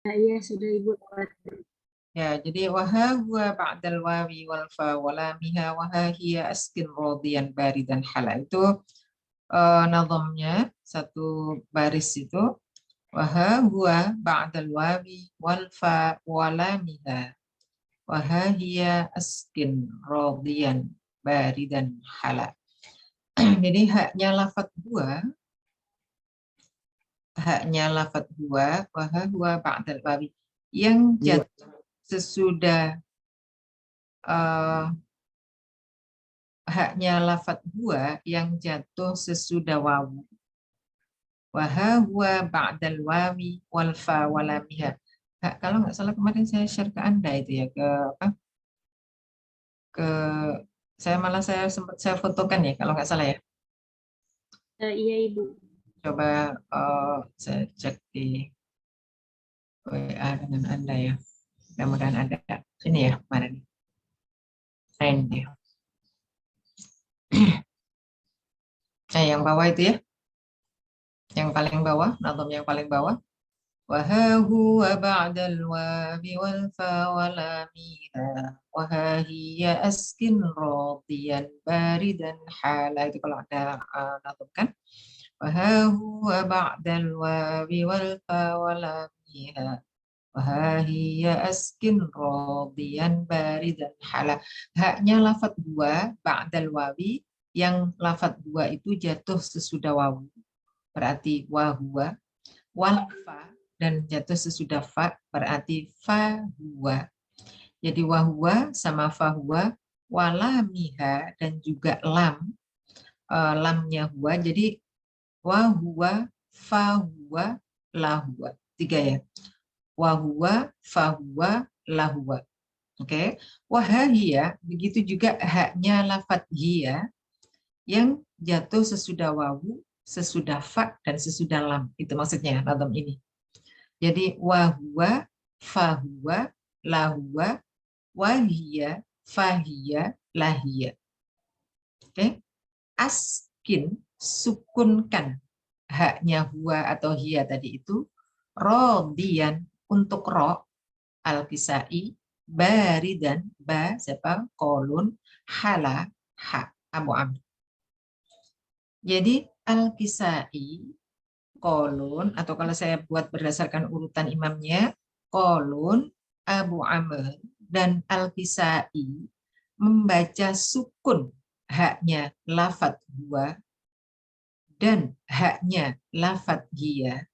Iya, sudah Ibu. Ya, jadi waha huwa ba'dal wawi wal fa wala miha waha hiya askin radiyan baridan hala. Itu nazamnya satu baris itu waha huwa ba'dal wawi wal fa wala miha waha hiya askin radiyan baridan hala. Jadi haknya lafat waha huwa ba'dal wawi yang jatuh sesudah haknya lafat huwa yang jatuh sesudah wawu. Waha huwa ba'dal wawi wal fa wala miha. Kalau nggak salah kemarin saya share ke Anda itu ya ke apa? Ke saya sempat saya fotokan ya kalau nggak salah ya. Iya Ibu. Coba saya cek di WA dengan Anda ya. Mudah-mudahan ada. Sini ya, mana nih? Nah, ini. Nah, yang bawah itu ya. Yang paling bawah, nazam yang paling bawah. Waha huwa ba'dal wawi wal fa wala miha waha hiya askin radiyan baridan hala. Itu kalau ada nazam kan. Waha huwa ba'dal wawi wal fa wala miha waha hiya askin radiyan baridan hala. Haknya lafat dua ba'dal wawi, yang lafat dua itu jatuh sesudah wawu. Berarti wahua, wal fa, dan jatuh sesudah fa berarti fa huwa. Jadi wahua sama fa huwa, wala miha dan juga lam, lamnya huwa. Jadi wahua, fa huwa, la huwa. Tiga ya. Wahua, fa huwa, la huwa. Oke. Wahahia, begitu juga haknya lafat hiya yang jatuh sesudah wawu, sesudah fa, dan sesudah lam. Itu maksudnya nazam ini. Jadi wahwa, fahuwa, lahuwa, wahia, fahia, lahia. Oke. Askin, sukunkan haknya huwa atau hiya tadi itu, rodian untuk ro, al-kisai, baridan, ba, siapa? Kolun, hala, ha, Abu Amr. Jadi al-kisai, kolun, atau kalau saya buat berdasarkan urutan imamnya, kolun, Abu Amr, dan Al-Kisai membaca sukun haknya lafat huwa dan haknya lafat hiya.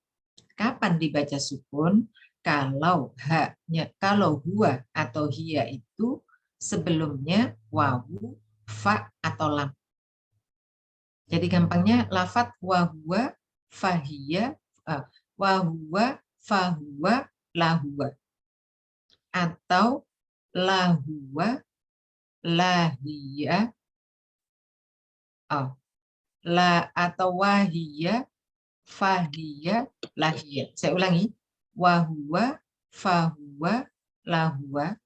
Kapan dibaca sukun? Kalau huwa atau hiya itu sebelumnya wawu, fa, atau lam. Jadi gampangnya lafat wahwa, fahiyya, wahwa, fahuwa, lahuwa. Atau lahuwa, lahiyya, atau wahiyya, fahiyya, lahiyya. Saya ulangi. Wahwa, fahuwa, lahuwa,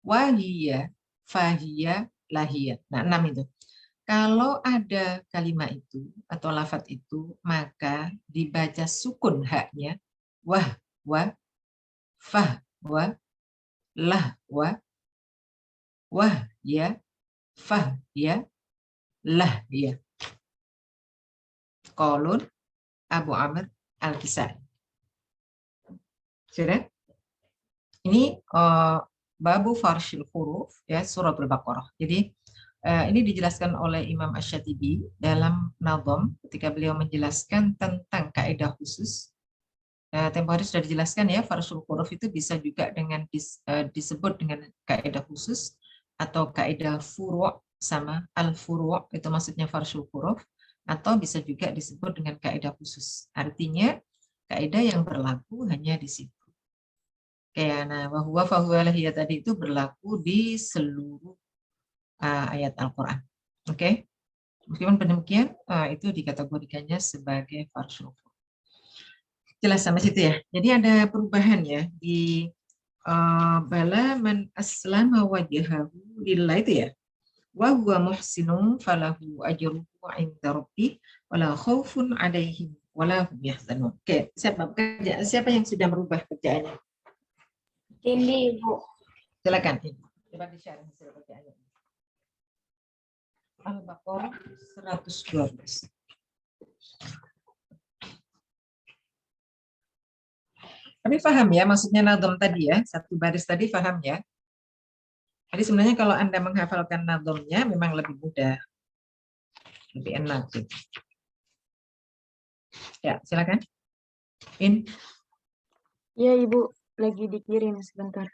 wahiyya, fahiyya, lahiyya. Nah, 6 itu. Kalau ada kalimat itu atau lafaz itu, maka dibaca sukun haknya, wah, wa, fah, wa, lah, wah, ya, fah, ya, lah, ya. Qaulun Abu Amr Al-Kisai. Sudah? Ini babu farshil huruf, ya, suratul Baqarah. Jadi ini dijelaskan oleh Imam Asy-Syatibi dalam Nazam ketika beliau menjelaskan tentang kaidah khusus. Tempo hari sudah dijelaskan ya, farshul huruf itu bisa juga dengan disebut dengan kaidah khusus atau kaidah furu' sama al-furu', itu maksudnya farshul huruf, atau bisa juga disebut dengan kaidah khusus. Artinya kaidah yang berlaku hanya di situ. Kayak nah, bahwa fahuwa tadi itu berlaku di seluruh ayat Al-Quran. Oke, meskipun demikian itu dikategorikannya sebagai farshul huruf. Jelas sampai situ ya. Jadi ada perubahan ya di bala man aslama wajhahu lillah itu ya. Wa huwa muhsinun falahu ajruhu 'inda rabbih wala khaufun 'alaihim wala hum yahzanun. Oke, siapa yang sudah merubah kerjaannya? Cindy, Ibu. Silakan. Coba di-share hasil kerjaannya. Al-Baqarah 112. Tapi paham ya maksudnya nadom tadi ya, satu baris tadi paham ya. Jadi sebenarnya kalau Anda menghafalkan nadomnya memang lebih mudah. Lebih enak. Gitu. Ya, silakan. Ya, Ibu. Lagi dikirim sebentar.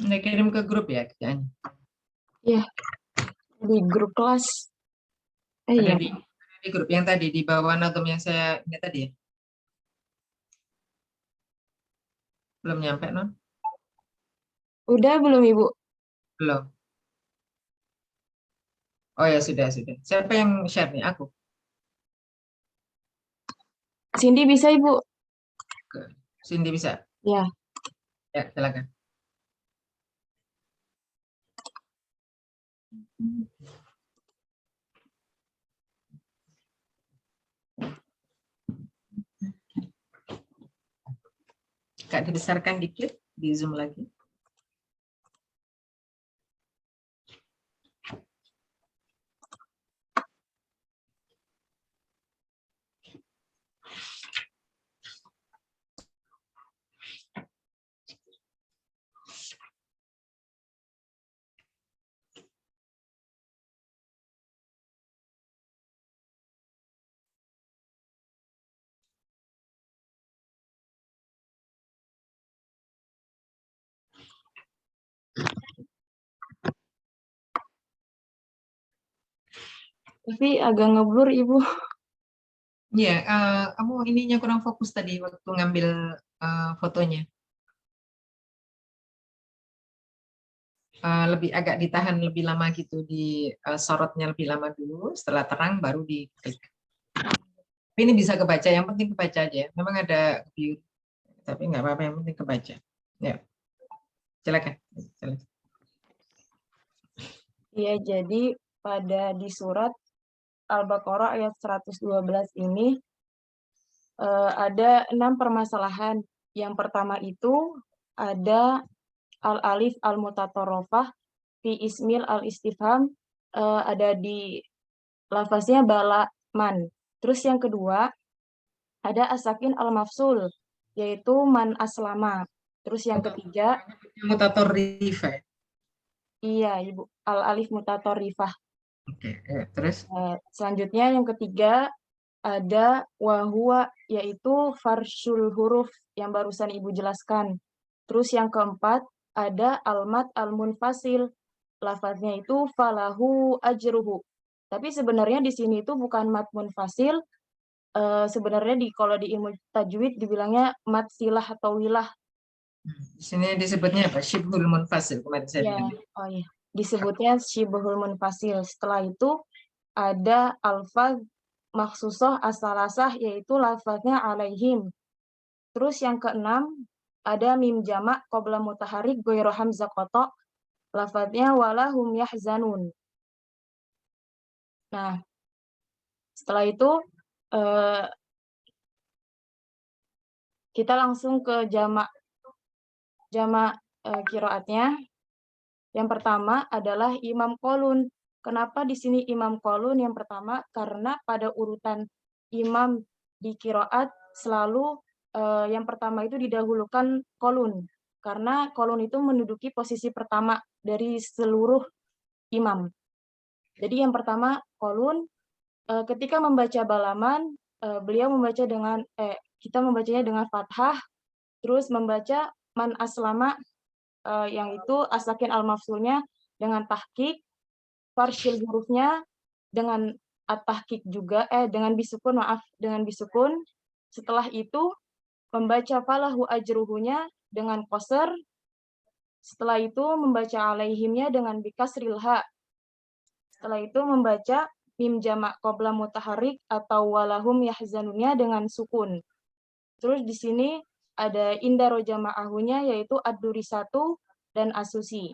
Anda kirim ke grup ya kerjaannya. Ya, di grup kelas. Ada Iya. di grup yang tadi di bawah nadom yang saya ini tadi ya. Belum nyampe non? Udah belum, Ibu? Belum. Oh ya sudah. Siapa yang share nih? Aku. Cindy bisa, Ibu? Cindy bisa. Ya. Ya, silakan. Kak dibesarkan dikit di Zoom lagi. Tapi agak ngeblur, Ibu. Iya, kamu ininya kurang fokus tadi waktu ngambil fotonya. Lebih agak ditahan lebih lama gitu, di sorotnya lebih lama dulu, setelah terang baru diklik. Tapi ini bisa kebaca, yang penting kebaca aja. Memang ada view, tapi nggak apa-apa, yang penting kebaca. Ya, silakan. Iya, jadi pada di surat Al-Baqarah ayat 112 ini ada 6 permasalahan. Yang pertama itu ada al-alif al-mutatorofah fi ismil al-istifham, ada di lafaznya bala man. Terus yang kedua ada asakin al-mafsul, yaitu man aslama. Terus yang ketiga, Mutator rifa. iya Ibu, al-alif mutatorifah. Oke, terus Selanjutnya yang ketiga ada wahua, yaitu farsul huruf yang barusan Ibu jelaskan. Terus yang keempat ada almat al-munfasil. Lafaznya itu falahu ajruhu. Tapi sebenarnya di sini itu bukan mat munfasil. Sebenarnya kalau di ilmu tajwid dibilangnya mat silah atau wilah. di sini disebutnya apa? Syibhul munfasil kemarin saya Ya, bilang. oh iya. Disebutnya syibhul munfasil. Setelah itu ada alfaz maksusoh asalasah, yaitu lafaznya alaihim. Terus yang keenam ada mim jamak qabla mutaharik ghairu hamzah qata, lafaznya walahum yahzanun. Nah, setelah itu kita langsung ke jamak qiraatnya. Yang pertama adalah imam qolun. Kenapa di sini imam qolun yang pertama? Karena pada urutan imam di qiraat selalu yang pertama itu didahulukan qolun. karena kolun itu menduduki posisi pertama dari seluruh imam. Jadi yang pertama kolun, ketika membaca balaman, beliau membaca dengan kita membacanya dengan fathah, terus membaca man aslama, yang itu as-sakin al-mafsulnya dengan tahqiq, farsyil hurufnya dengan at-tahqiq juga, dengan bisukun, maaf, dengan bisukun. Setelah itu membaca falahu ajruhunya dengan qasr. Setelah itu membaca alaihimnya dengan bikasril ha. Setelah itu membaca mim jamak qabla mutaharrik atau walahum yahzanunnya dengan sukun. Terus di sini ada indaro jama'ahunya yaitu ad-duri 1 dan asusi.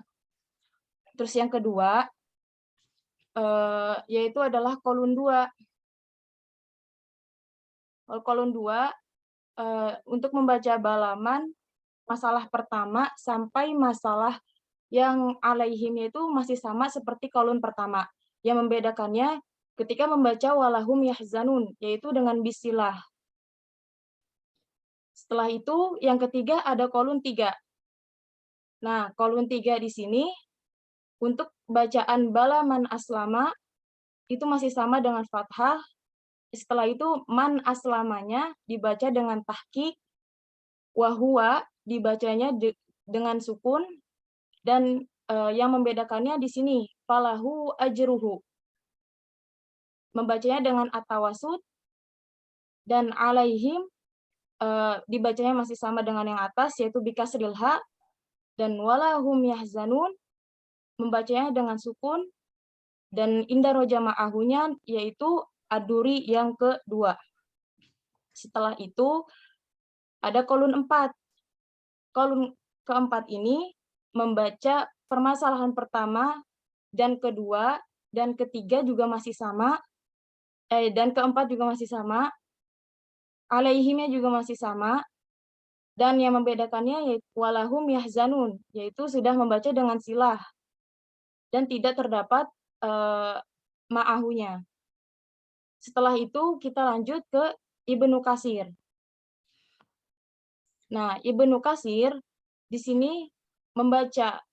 Terus yang kedua yaitu adalah kolun 2. Kolun 2 untuk membaca balaman masalah pertama sampai masalah yang alaihimnya itu masih sama seperti kolun pertama. Yang membedakannya ketika membaca walahum yahzanun, yaitu dengan bisilah. Setelah itu yang ketiga ada kolun 3. Nah, kolun 3 di sini untuk bacaan balaman aslama itu masih sama dengan fathah. Setelah itu man aslamanya dibaca dengan tahqiq, wahua dibacanya dengan sukun, dan yang membedakannya di sini falahu ajruhu membacanya dengan at-tawasud, dan alaihim dibacanya masih sama dengan yang atas yaitu bikasril ha, dan walahum yahzanun membacanya dengan sukun, dan indaro jama'ahunya yaitu ad-duri yang kedua. Setelah itu ada kolun 4. Kolun keempat ini membaca permasalahan pertama dan kedua dan ketiga juga masih sama, dan keempat juga masih sama, alaihimnya juga masih sama, dan yang membedakannya yaitu walahum yahzanun, yaitu sudah membaca dengan silah dan tidak terdapat ma'ahunya. Setelah itu kita lanjut ke Ibnu Katsir. Nah, Ibnu Katsir di sini membaca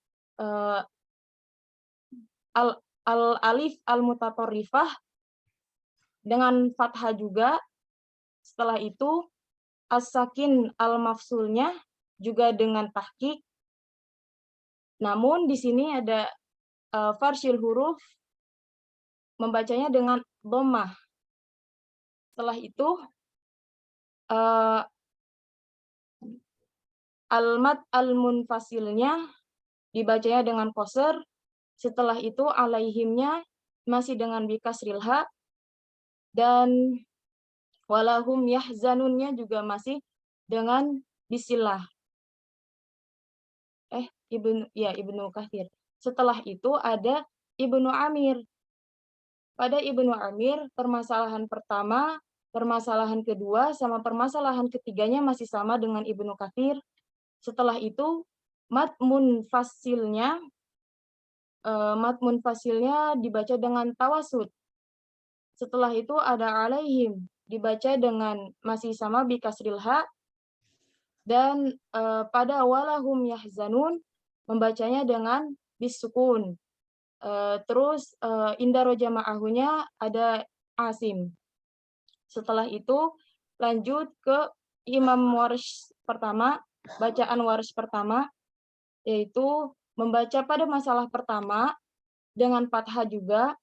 al-alif al-mutatorrifah dengan fathah juga. Setelah itu as-sakin al-mafsulnya juga dengan tahqiq. Namun di sini ada farsyil huruf membacanya dengan dhammah. Setelah itu al-mad al-munfasilnya dibacanya dengan qasr. Setelah itu alaihimnya masih dengan bikasril ha, dan walahum yahzanunnya juga masih dengan bisilah. Ibnu Katsir. Setelah itu ada Ibnu Amir. Pada Ibnu Amir, permasalahan pertama, permasalahan kedua, sama permasalahan ketiganya masih sama dengan Ibnu Katsir. Setelah itu mad munfasilnya dibaca dengan tawasud. Setelah itu ada alaihim, dibaca dengan masih sama bikasril ha, dan pada walahum yahzanun membacanya dengan bisukun. Terus indaro jama'ahunya ada Asim. Setelah itu lanjut ke Imam Warsh pertama, bacaan Warsh pertama, yaitu membaca pada masalah pertama dengan fathah juga,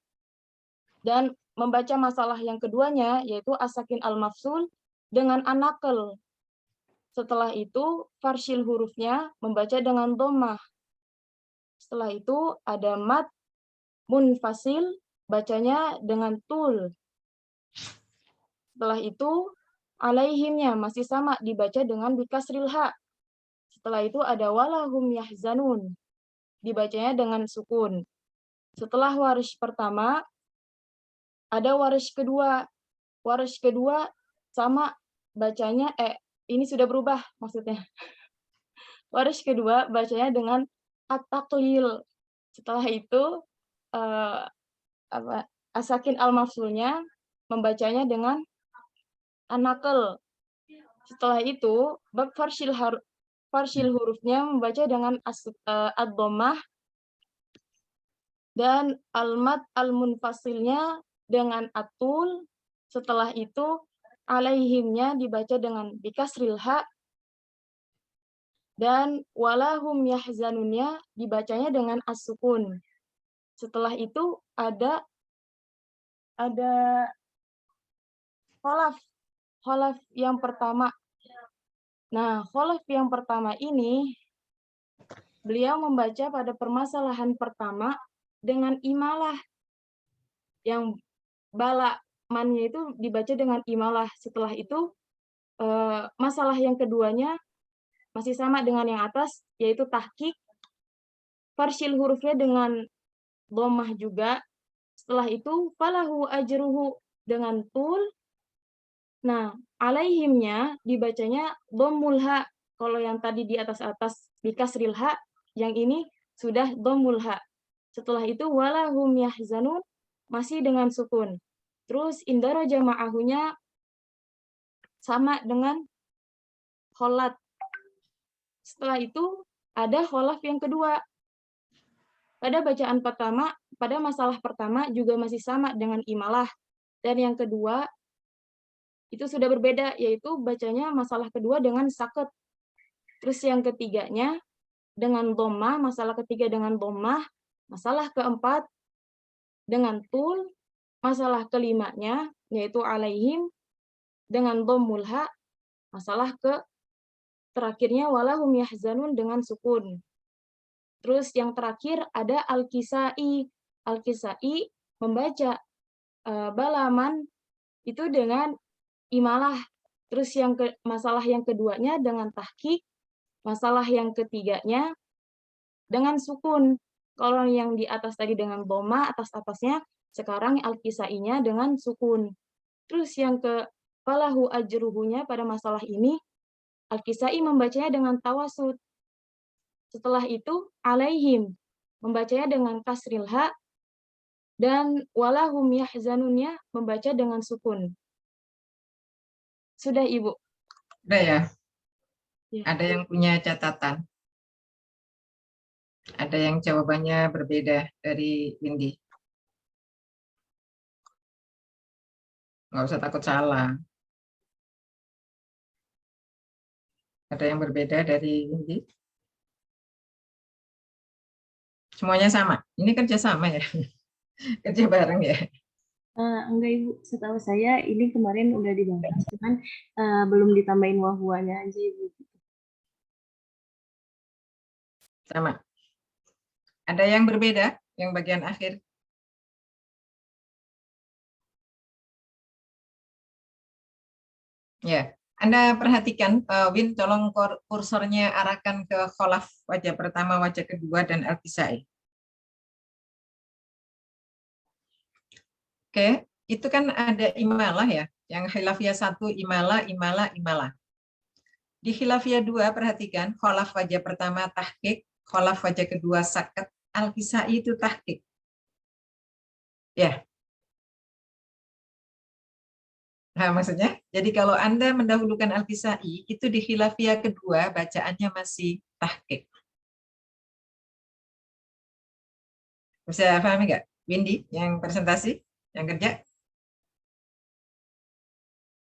dan membaca masalah yang keduanya yaitu as-sakin al-mafsul dengan an-naql. Setelah itu farsyil hurufnya membaca dengan dhammah. Setelah itu ada mad munfasil, bacanya dengan tul. Setelah itu alaihimnya masih sama, dibaca dengan bikasril ha. Setelah itu ada walahum yahzanun, dibacanya dengan sukun. Setelah waris pertama ada waris kedua. Waris kedua sama bacanya ini sudah berubah maksudnya. Waris kedua bacanya dengan at-taqlil. Setelah itu as-sakin al-mafsulnya membacanya dengan an-naql. Setelah itu bab farsil hurufnya membaca dengan ad-dhammah, dan almat al-munfasilnya dengan atul. Setelah itu alaihimnya dibaca dengan bikasril ha, dan walahum yahzanunnya dibacanya dengan as-sukun. Setelah itu ada kholaf yang pertama. Nah, kholaf yang pertama ini beliau membaca pada permasalahan pertama dengan imalah, yang bala mannya itu dibaca dengan imalah. Setelah itu masalah yang keduanya masih sama dengan yang atas, yaitu tahqiq, farsil hurufnya dengan dhammah juga. Setelah itu falahu ajruhu dengan tul. Nah, alaihimnya dibacanya dhammul ha. Kalau yang tadi di atas-atas bikasril ha, yang ini sudah dhammul ha. Setelah itu walahum yahzanun masih dengan sukun. Terus indaraja ma'ahunya sama dengan kholat. Setelah itu ada kholaf yang kedua. Pada bacaan pertama, pada masalah pertama juga masih sama dengan imalah. Dan yang kedua itu sudah berbeda, yaitu bacanya masalah kedua dengan saket. Terus yang ketiganya dengan dhammah, masalah ketiga dengan dhammah, masalah keempat dengan tul, masalah kelimanya yaitu alaihim dengan dhammul ha, masalah ke terakhirnya walahum yahzanun dengan sukun. Terus yang terakhir ada al-Kisai. Al-Kisai membaca balaman itu dengan imalah. Terus masalah yang keduanya dengan tahqiq, masalah yang ketiganya dengan sukun. Kalau yang di atas tadi dengan dhammah atas-atasnya, sekarang al-Kisainya dengan sukun. Terus yang ke falahu ajruhunya pada masalah ini, al-Kisai membacanya dengan tawasud. Setelah itu alaihim membacanya dengan kasril ha, dan walahum yahzanunnya membaca dengan sukun. Sudah, Ibu? Udah ya? Ya. Ada yang punya catatan? Ada yang jawabannya berbeda dari Windy? Nggak usah takut salah. Ada yang berbeda dari Windy? Semuanya sama? Ini kerja sama ya? Kerja bareng ya? Enggak Ibu, setahu saya ini kemarin udah dibahas, cuman belum ditambahin wahwanya aja Ibu. Sama. Ada yang berbeda? Yang bagian akhir? Ya, Anda perhatikan, Win, tolong kursornya arahkan ke kholaf wajah pertama, wajah kedua, dan al-Kisai. Oke, itu kan ada imalah ya, yang khilafiyah 1, imalah, imalah, imalah. Di khilafiyah 2, perhatikan, kholaf wajah pertama tahqiq, kholaf wajah kedua sakat, al-Kisai itu tahqiq. Ya. Nah, maksudnya, jadi kalau Anda mendahulukan al-Kisai, itu di khilafiyah kedua, bacaannya masih tahqiq. Bisa pahami nggak? Windy, yang presentasi? Yang kerja?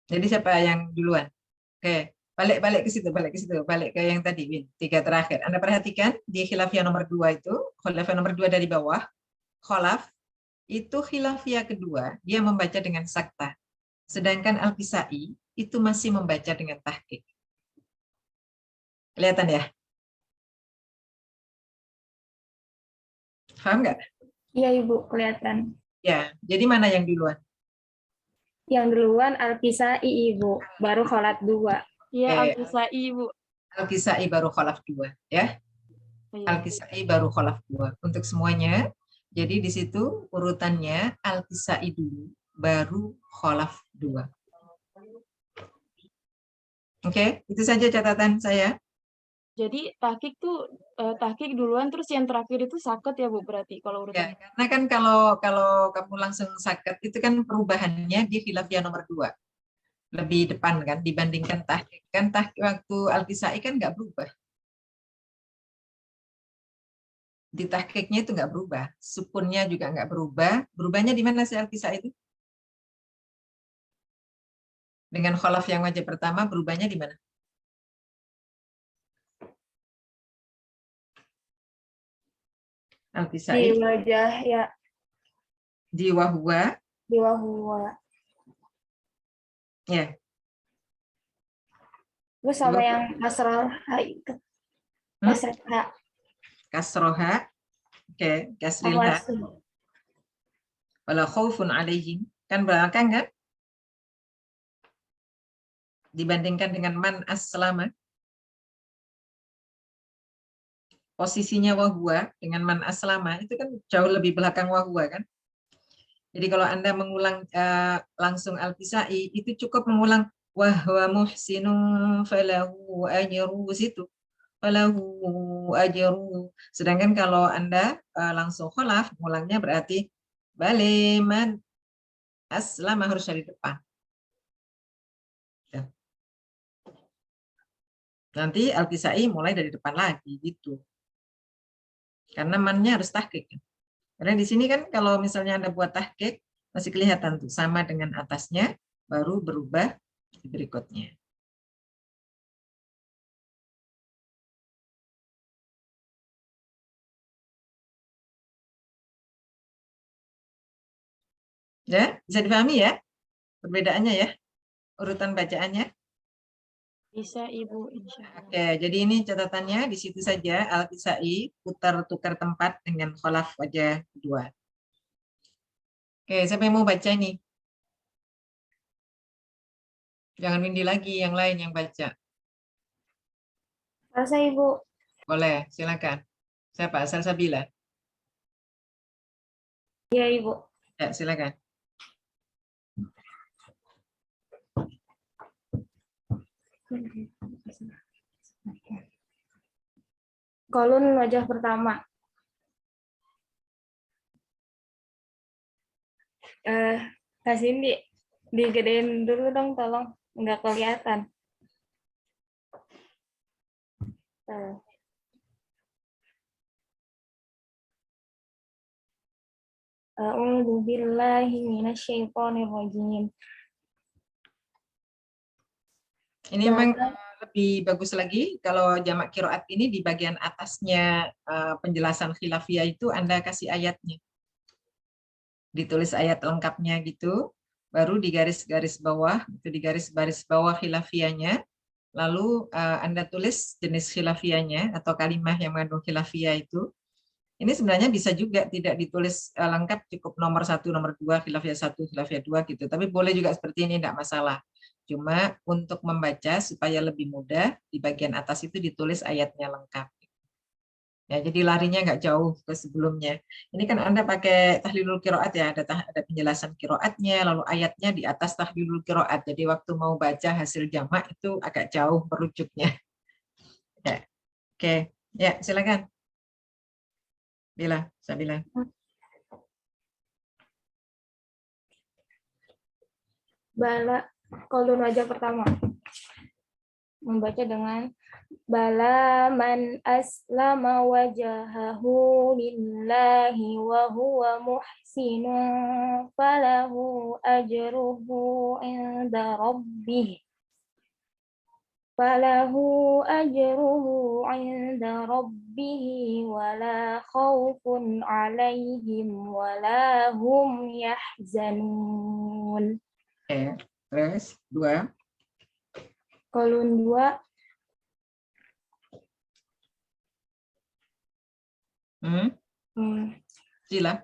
Jadi siapa yang duluan? Oke, balik ke situ, balik ke yang tadi, Win, 3 terakhir. Anda perhatikan di khilafiyah nomor 2 itu, khilafiyah nomor 2 dari bawah, kholaf, itu khilafiyah kedua, dia membaca dengan sakta. Sedangkan al-Kisai itu masih membaca dengan tahqiq. Kelihatan ya? Paham nggak? Iya Ibu, kelihatan. Ya, jadi mana yang duluan? Yang duluan al-Kisai Ibu, baru kholat 2. Iya, Oke. al-Kisai, Ibu. Al-Kisai baru kholaf 2, ya. Iya. Al-Kisai baru kholaf 2. Untuk semuanya, jadi di situ urutannya al-Kisai dulu, baru kholaf 2. Oke, itu saja catatan saya. Jadi tahqiq tuh tahqiq duluan, terus yang terakhir itu saket ya Bu, berarti kalau Ya, urutannya. karena kan kalau kamu langsung sakat itu kan perubahannya di khilafiyah nomor 2. Lebih depan kan dibandingkan tahqiq. Kan tahqiq waktu al-Kisai kan nggak berubah. Di tahqiqnya itu nggak berubah, sukunnya juga nggak berubah. Berubahnya di mana sih Al-Kisah itu? Dengan kholaf yang wajah pertama berubahnya di mana? Al-Kisah Di wajah ya, di wahwa, di wahwa. ya. Terus Di sama wahwa. yang kasrah itu. Hmm? Kasrah Kasroha, oke, kasrilha, awas. wala khaufun alaihim, kan belakang kan? Dibandingkan dengan man aslama, posisinya wahwa dengan man aslama itu kan jauh lebih belakang wahwa kan? Jadi kalau Anda mengulang langsung Al-Kisai, itu cukup mengulang wahwa muhsinun falahu ajru situ. Falahu ajru. Sedangkan kalau Anda langsung kholaf, ngulangnya berarti baliman aslama harus dari depan. Ya. Nanti Al-Kisai mulai dari depan lagi gitu. Karena mannya harus tahqiq. Karena di sini kan kalau misalnya Anda buat tahqiq masih kelihatan tuh sama dengan atasnya, baru berubah di berikutnya. Ya, bisa dipahami ya perbedaannya ya, urutan bacaannya. Bisa Ibu, insya Allah. Oke, jadi ini catatannya di situ saja Al-Kisai putar-tukar tempat dengan kholaf wajah kedua. Oke, siapa yang mau baca ini? Jangan Windy lagi, yang lain yang baca. Rasa Ibu. Boleh, silakan. Siapa? Salsabila. Iya Ibu. Ya, silakan. Kolon wajah pertama. Kak Cindy, digedein dulu dong tolong. Nggak kelihatan. A'udzu billahi minasyaitonir rajim. Ini memang lebih bagus lagi kalau jamak kiroat ini di bagian atasnya penjelasan khilafiyah itu Anda kasih ayatnya. Ditulis ayat lengkapnya gitu, baru di garis-garis bawah, itu di garis-garis bawah khilafiyahnya, lalu Anda tulis jenis khilafiyahnya atau kalimah yang mengandung khilafiyah itu. Ini sebenarnya bisa juga tidak ditulis lengkap, cukup nomor 1, nomor 2, khilafiyah 1, khilafiyah 2 gitu. Tapi boleh juga seperti ini, tidak masalah. Cuma untuk membaca supaya lebih mudah, di bagian atas itu ditulis ayatnya lengkap. Ya, jadi larinya nggak jauh ke sebelumnya. Ini kan Anda pakai tahlilul qiraat ya, ada penjelasan qiraatnya, lalu ayatnya di atas tahlilul qiraat. Jadi waktu mau baca hasil jamak itu agak jauh merujuknya. Ya. Oke, ya silakan. Bila, Sabila. Bala, kolon wajah pertama. Membaca dengan bala man aslama wajahahu lillahi wa huwa muhsinun falahu ajruhu inda rabbih wala khawfun alaihim wala hum yahzanun. Terus 2. Kolon 2. Sila.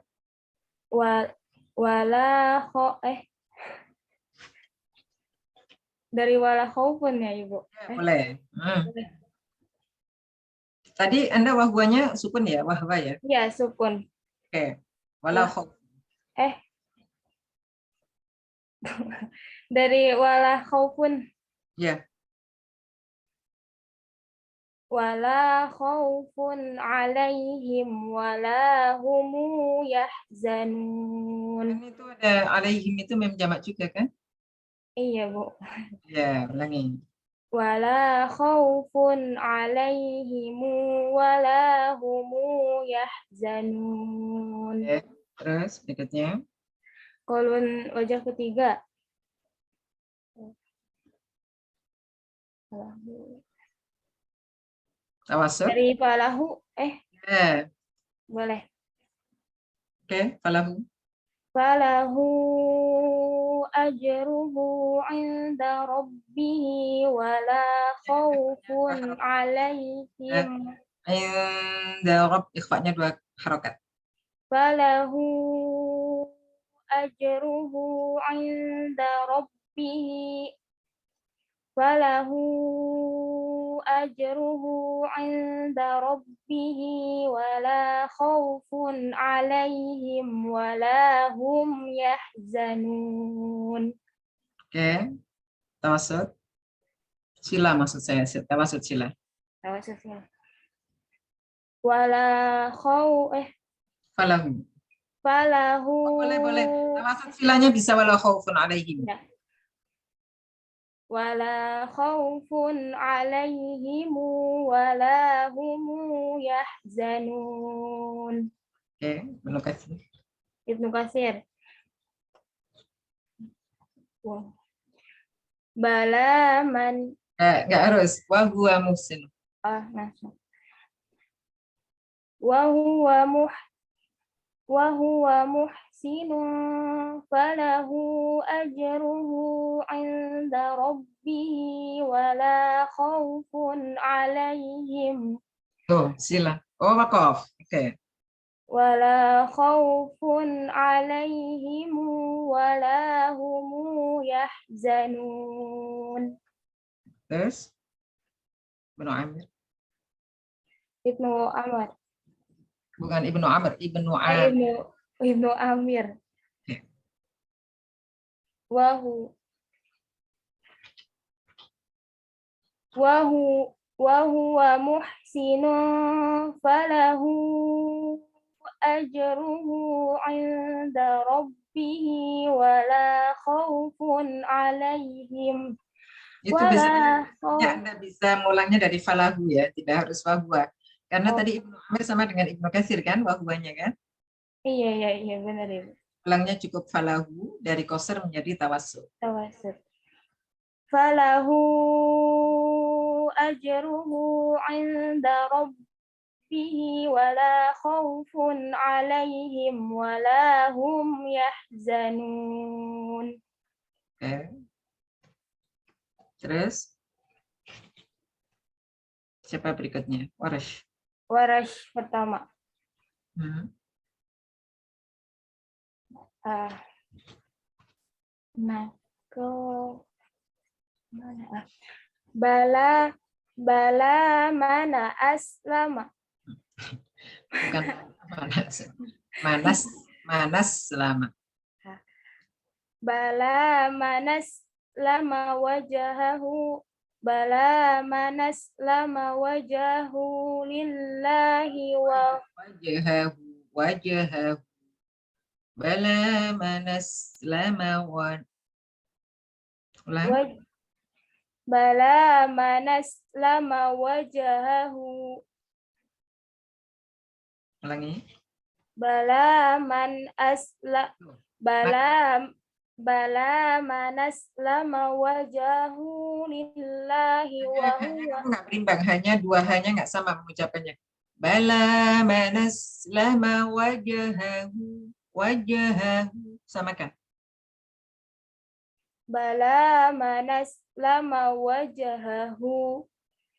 Dari wala khaufun ya Ibu. Ya, boleh. Tadi Anda wahwanya sukun ya, wahwa ya? Iya, sukun. Oke. Wala khauf. Dari wala khaufun. Ya. Wala khaufun alaihim wala humu yahzanun. Dan itu ada alaihim itu mem jamak juga kan? Iya, Bu. Ya, ulangi. wala khaufun alaihim wala hum yahzanun. Oke. Terus berikutnya. Kolon wajah ketiga. Tawasud. Dari falahu, Ya. boleh. Oke, falahu. Falahu ajruhu inda rabbihi wala khaufun alaihim. Inda rabb, ikhwanya 2 harokat. Falahu ajruhu inda rabbihi. Falahu ajruhu inda rabbihi wala khaufun alaihim wala hum yahzanun. Oke. Tawasud. Sila maksud saya. Tawasud sila. Tawasudnya. Wala khau Falahu. falahu. Boleh. Tawasud silanya bisa wala khaufun alaihim. Ya. Wala khaufun alaihim wala hum yahzanun. Oke, Ibnu Katsir. Ibnu Katsir. Wow. Bala man Enggak harus. Wa huwa muhsin. wa huwa muhsinun falahu ajruhu inda rabbihi wala khaufun alaihim Tuh, sila. Oh, waqaf. Oke. wala khaufun alaihim wala hum yahzanun. Terus Ibnu Amir. Ibnu Amr. Bukan Ibnu Amr, Ibnu Amir. Ibnu Amir. Oke. wa huwa muhsinun falahu ajruhu inda rabbihi wala khaufun alaihim Itu biasanya Anda bisa mulangnya dari falahu ya, tidak harus wahwa. Karena tadi Ibnu Amir sama dengan Ibnu Katsir kan, wahwanya kan? Iya benar Ibu. Ulangnya cukup falahu, dari qasr menjadi tawassul. Tawassul. Falahu ajruhu inda rabbihi wala khaufun alaihim wala hum yahzanun. Oke. Terus siapa berikutnya? Warash. Warash pertama. Bala mana aslama. Bukan manas selama. Bala manas lama wajahahu. Bala manas lama wajahu lillahi wa wajahahu. Bala manas lama Bala manas lama wajahahu. Ulangi. Bala manas lama wajahu lillahi wa huwa. Enggak berimbang, hanya dua hanya enggak sama mengucapannya. Bala manas lama wajahahu samakan. Bala manas lama wajahahu.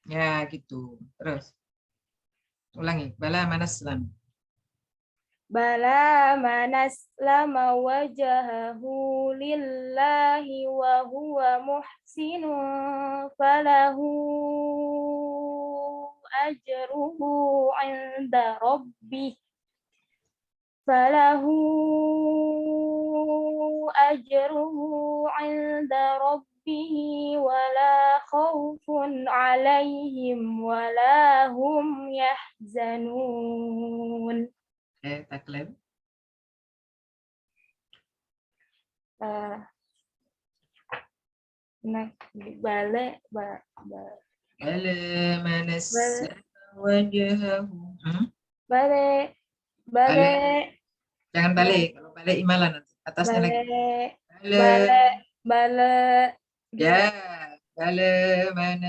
Ya gitu. Terus ulangi. Bala manas lama. Bala manas lama wajahahu lillahi wa huwa muhsinun falahu ajruhu inda rabbih. Falahu ajruhu inda rabbihi wala khaufun alaihim wala hum yahzanun. Taklem. Nah, bala, Bala man aslama wajhahu. bale, Bala. bale, Jangan balik. Kalau balik imalan nanti. Atasnya lagi. bale, Bala. bale, Ya. Bala man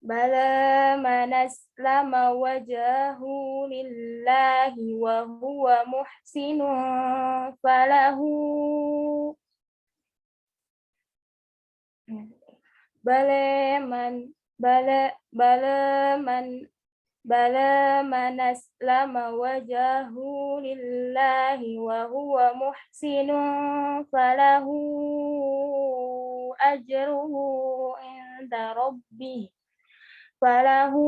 bala man aslama wajhahu lillahi wa huwa muhsinun falahu bala man aslama wajhahu lillahi wa huwa muhsinun falahu ajruhu inda rabbih falahu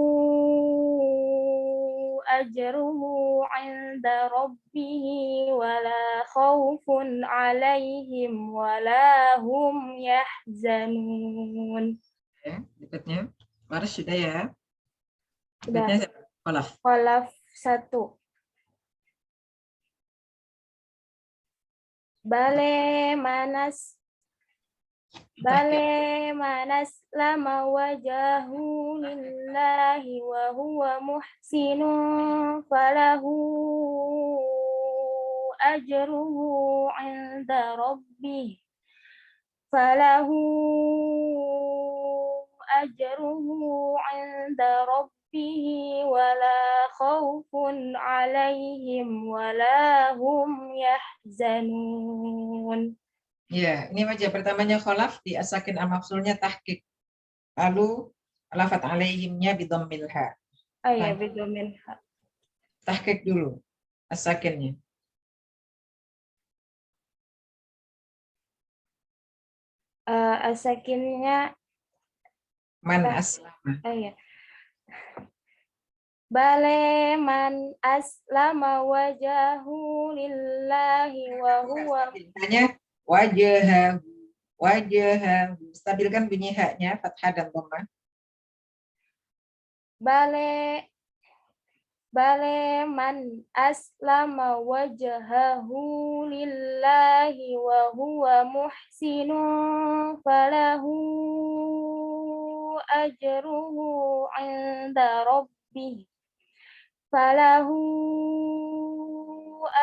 ajruhu inda rabbih wala khawfun alaihim wala hum yahzanun. Ya, berikutnya. Waris sudah ya. Sudah. Berikutnya siapa? Khalaf. Khalaf 1. Bale manas lama wajahu lillahi wa huwa muhsinun falahu ajruhu inda rabbih falahu ajruhu inda rabbih wala khawfun alaihim wala hum yahzanun. Ya, ini wajah pertamanya kholaf di asakin al-mafsulnya tahqiq. Lalu lafat alaihimnya bidammil ha. Oh ya, bidomil ha. Tahqiq dulu asakinnya. Asakinnya Man aslama. oh ya. Bale man aslama wajahu lillahi wa huwa Tanya wajahahu. Wajahahu. Stabilkan bunyi haknya fathah dan dhammah. Bale man aslama wajhahu lillahi wa huwa muhsinun falahu ajruhu inda rabbih falahu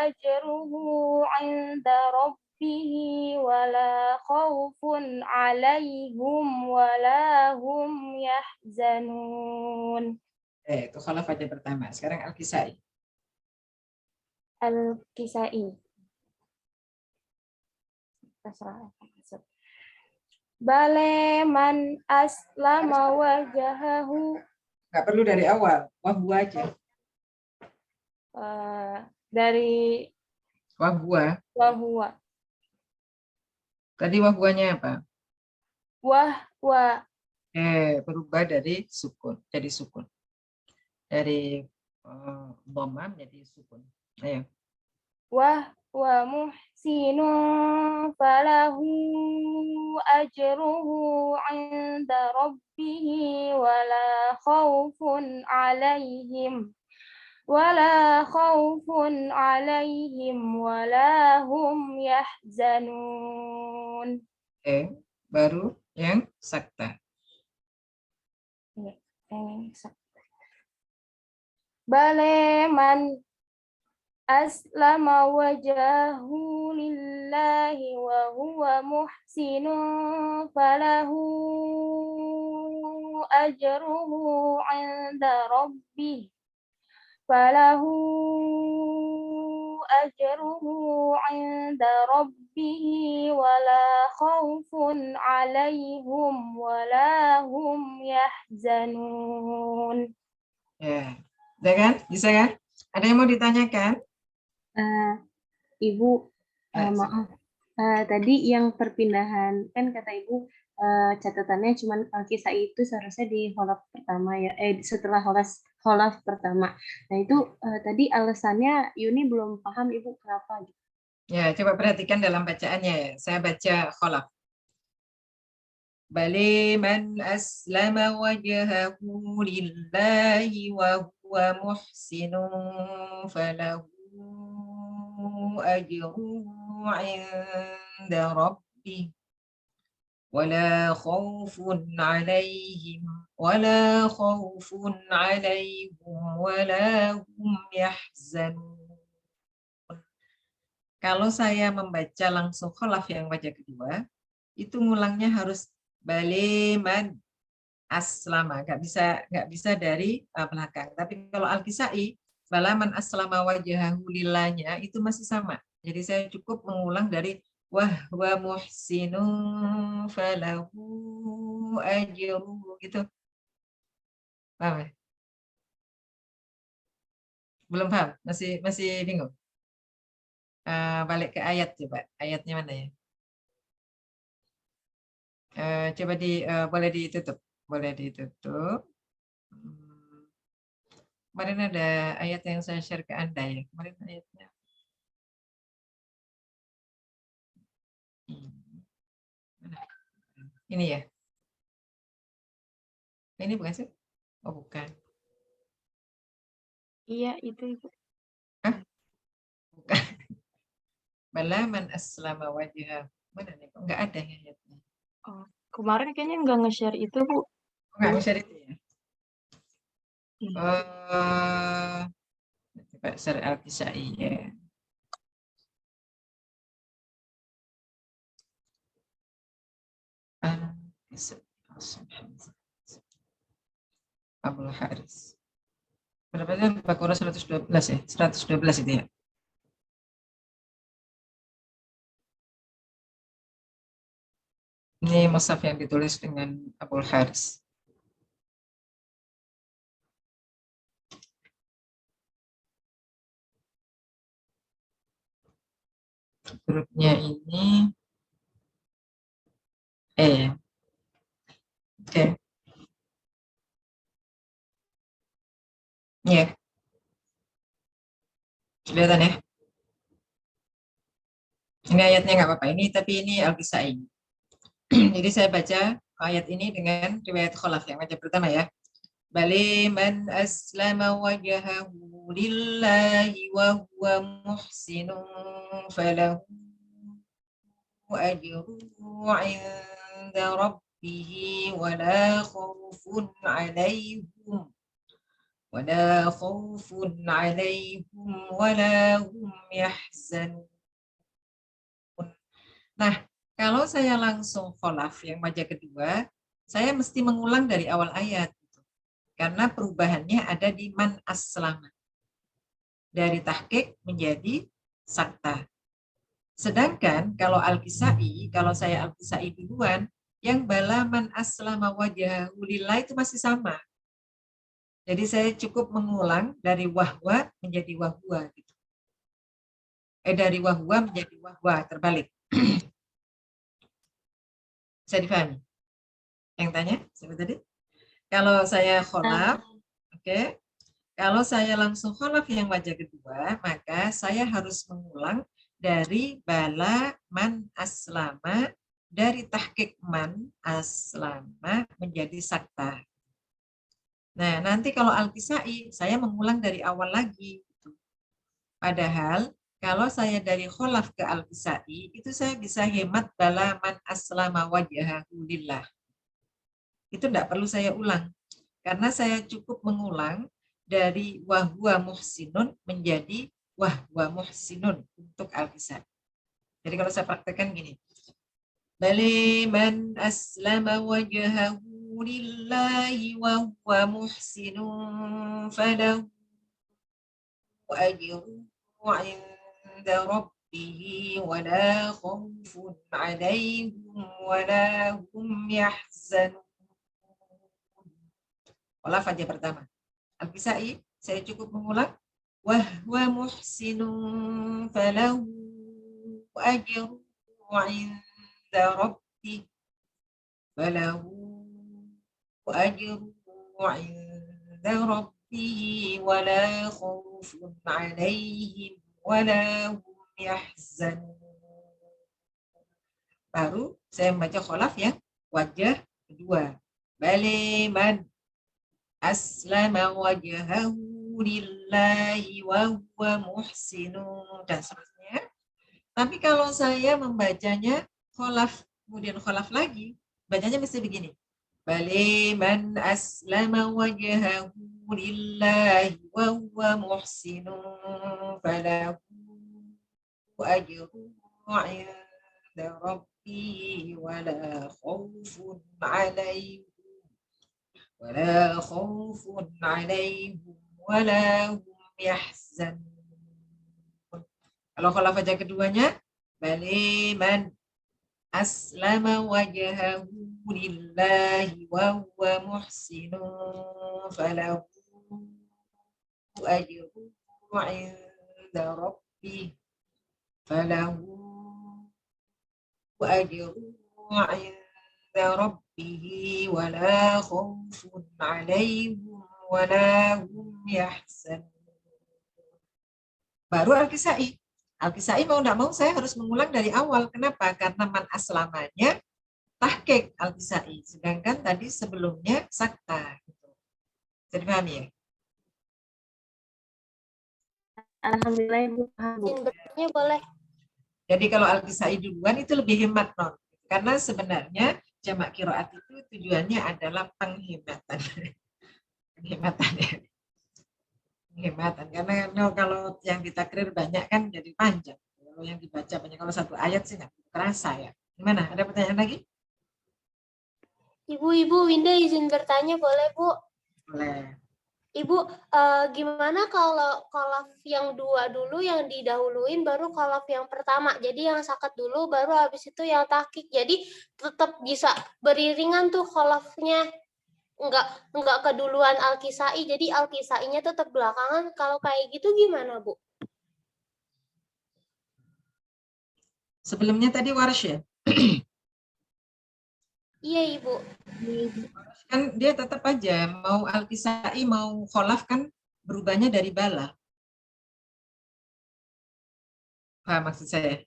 ajruhu inda rabbih wala khawfun alaihim wala hum yahzanun. Itu kholaf wajah pertama. Sekarang al-Kisai. Al-Kisai. Bale man aslama wajahahu. Nggak perlu dari awal. Wahwa aja. Dari Wahwa. wahwa. Tadi wahwanya apa? Wahwa. Berubah dari sukun. Jadi sukun. Dari dhammah menjadi sukun. Ayo. Wa muhsinun falahu ajruhu inda rabbih wala khawfun alaihim wala hum yahzanun. Baru yang sakta. Bale man aslama wajahu lillahi wa huwa muhsinun falahu ajruhu inda rabbih falahu ajruhu inda rabbih wala khawfun alaihim wala hum yahzanun. Ya, udah kan? Bisa kan? Ada yang mau ditanyakan? Ibu, maaf. Tadi yang perpindahan, kan kata Ibu catatannya cuma Al-Kisai itu seharusnya di kholaf pertama ya, setelah kholaf pertama. Nah itu tadi alasannya Yuni belum paham Ibu kenapa gitu. Ya, coba perhatikan dalam bacaannya ya. Saya baca kholaf. Bali man aslama wajhahu lillahi wa huwa muhsinun falahu ajruhu inda rabbih ولا خوف عليهم ولا خوف عليهم ولا هم يحزنون. Kalau saya membaca langsung kholaf yang wajah kedua, itu ngulangnya harus baliman aslama, nggak bisa dari belakang. Tapi kalau Al-Kisai, balaman aslama wajahahu lillahnya itu masih sama. Jadi saya cukup mengulang dari wahwa muhsinun falahu ajru gitu. Paham ya? Belum paham? Masih bingung? Balik ke ayat coba. Ayatnya mana ya? Coba boleh ditutup. Boleh ditutup. Kemarin ada ayat yang saya share ke Anda ya. Kemarin ayatnya. Ini ya. Ini bukan sih? Oh, bukan. Iya, itu Ibu. Hah? Bukan. Balaman aslama wajah. Mana nih? Kok nggak ada ayatnya? Oh, kemarin kayaknya nggak nge-share itu, Bu. Nggak share itu ya? Hmm. Coba share Al-Kisai ya. Abul Haris. Berapa Baqarah 112 ya? 112 itu ya? Ini mushaf yang ditulis dengan Abul Haris. Hurufnya ini E. Oke. Iya. Kelihatan ya? Ini ayatnya nggak apa-apa. Tapi ini Al-Kisai. Jadi saya baca ayat ini dengan riwayat kholaf yang wajah pertama ya. Bali man aslama wajhahu lillahi wa huwa muhsinun falahu ajruhu 'inda rabbih wa la khaufun 'alaihim wa la hum yahzanun. Nah, kalau saya langsung kholaf yang wajah kedua, saya mesti mengulang dari awal ayat. Karena perubahannya ada di man aslama. Dari tahqiq menjadi sakta. Sedangkan kalau Al-Kisai, kalau saya Al-Kisai duluan, yang balaman aslama wajahu lillah itu masih sama. Jadi saya cukup mengulang dari wahwa menjadi wahwa. Gitu. Dari wahwa menjadi wahwa, terbalik. Bisa dipahami? Yang tanya, siapa tadi? Kalau saya kholaf, oke. Kalau saya langsung kholaf yang wajah kedua, maka saya harus mengulang dari bala man aslama, dari tahqiq man aslama menjadi sakta. Nah, nanti kalau Al-Kisai, saya mengulang dari awal lagi. Padahal, kalau saya dari kholaf ke Al-Kisai, itu saya bisa hemat bala man aslama wajahahu lillah. Itu tidak perlu saya ulang. Karena saya cukup mengulang dari wahwa muhsinun menjadi wahwa muhsinun untuk Al-Kisai. Jadi kalau saya praktekkan gini. Bali man aslama wajhahu lillahi wa huwa muhsinun falahu ajruhu 'inda rabbih wa la khaufun 'alaihim wa la hum yahzanun. Olah wajah pertama. Al-Kisai, saya cukup mengulang wahwa muhsinun falahu ajruhu 'inda rabbih falahu ajruhu 'inda rabbih wa la khaufun 'alaihim wa la hum yahzanun. Baru saya membaca kholaf ya, wajah kedua. Bali man aslama wajhahu lillahi wa huwa muhsinun, dan seterusnya. Tapi kalau saya membacanya kholaf, kemudian kholaf lagi, bacanya mesti begini. Bali man aslama wajhahu lillahi wa huwa muhsinun falahu ajruhu 'inda rabbih wala khaufun 'alaihim wala hum yahzanun. Kalau wajah keduanya, bali man aslama wajhahu lillahi wa huwa muhsinun falahu ajruhu 'inda rabbih wala khaufun 'alaihim wala hum yahzanun. Baru Al-Kisai. Al-Kisai mau tidak mau saya harus mengulang dari awal. Kenapa? Karena man aslamanya tahqiq Al-Kisai. Sedangkan tadi sebelumnya sakta. Jadi pahami ya? Alhamdulillah Ibu. Sumbernya boleh. Jadi kalau Al-Kisai duluan itu lebih hemat, non. Karena sebenarnya jamak qiraat itu tujuannya adalah penghematan. Penghematan ya. Penghematan. Karena kalau yang ditakrir banyak kan jadi panjang. Kalau yang dibaca banyak, kalau satu ayat sih nggak terasa ya. Gimana? Ada pertanyaan lagi? Ibu, Winda izin bertanya boleh, Bu? Boleh. Ibu, gimana kalau kolaf yang dua dulu yang didahuluin baru kolaf yang pertama. Jadi yang sakat dulu baru habis itu yang tahqiq. Jadi tetap bisa beriringan tuh kolafnya. Enggak keduluan Al-Kisai. Jadi Al-Kisainya tetap belakangan. Kalau kayak gitu gimana, Bu? Sebelumnya tadi Warsh ya? Iya, Ibu. Kan dia tetap aja mau Al-Kisai mau kholaf kan berubahnya dari bala. Paham maksud saya?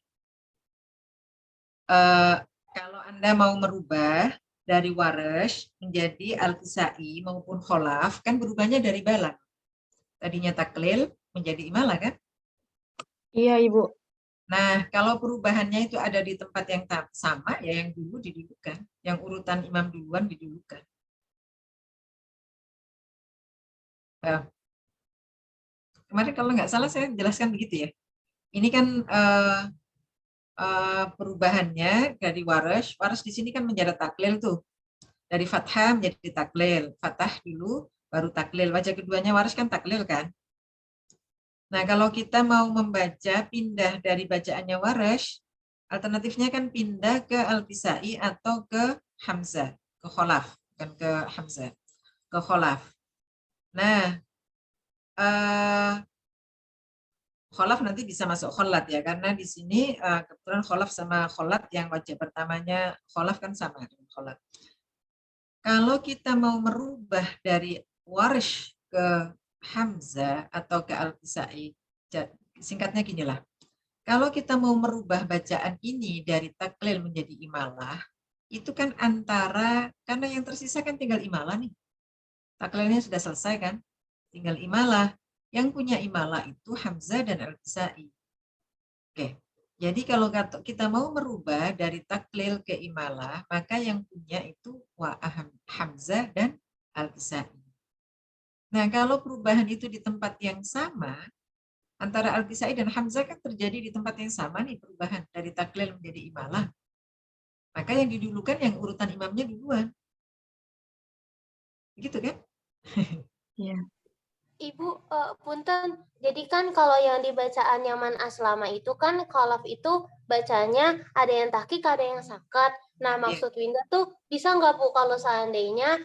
Kalau Anda mau merubah dari Warsh menjadi Al-Kisai maupun kholaf kan berubahnya dari bala. Tadinya taklil menjadi imalah kan? Iya, Ibu. Nah, kalau perubahannya itu ada di tempat yang sama, ya yang dulu didulukan. Yang urutan imam duluan didulukan. Nah, kemarin kalau nggak salah saya jelaskan begitu ya. Ini kan perubahannya dari Warsh. Warsh di sini kan menjadi taklil tuh. Dari fathah menjadi taklil. Fathah dulu, baru taklil. Wajah keduanya Warsh kan taklil kan. Nah, kalau kita mau membaca pindah dari bacaannya Warsh, alternatifnya kan pindah ke Al-Kisai atau ke Hamzah, ke Kholaf, bukan ke Hamzah, ke Kholaf. Nah, Kholaf nanti bisa masuk kholat ya, karena di sini kebetulan Kholaf sama kholat yang wajah pertamanya Kholaf kan sama dengan kholat. Kalau kita mau merubah dari Warsh ke Hamzah atau ke Al-Kisai, singkatnya ginilah. Kalau kita mau merubah bacaan ini dari taklil menjadi imalah, itu kan antara, karena yang tersisa kan tinggal imalah nih. Taklilnya sudah selesai kan, tinggal imalah. Yang punya imalah itu Hamzah dan Al-Kisai. Oke, jadi kalau kita mau merubah dari taklil ke imalah, maka yang punya itu Hamzah dan Al-Kisai. Nah, kalau perubahan itu di tempat yang sama, antara Al-Kisai dan Hamzah kan terjadi di tempat yang sama nih perubahan dari taklil menjadi imalah. Maka yang didulukan yang urutan imamnya duluan. Begitu kan? Iya. Ibu, punten. Jadi kan kalau yang di bacaan Yaman Aslama itu kan kolaf itu bacanya ada yang tahqiq, ada yang sakat. Nah, maksud Winda tuh bisa nggak Bu kalau seandainya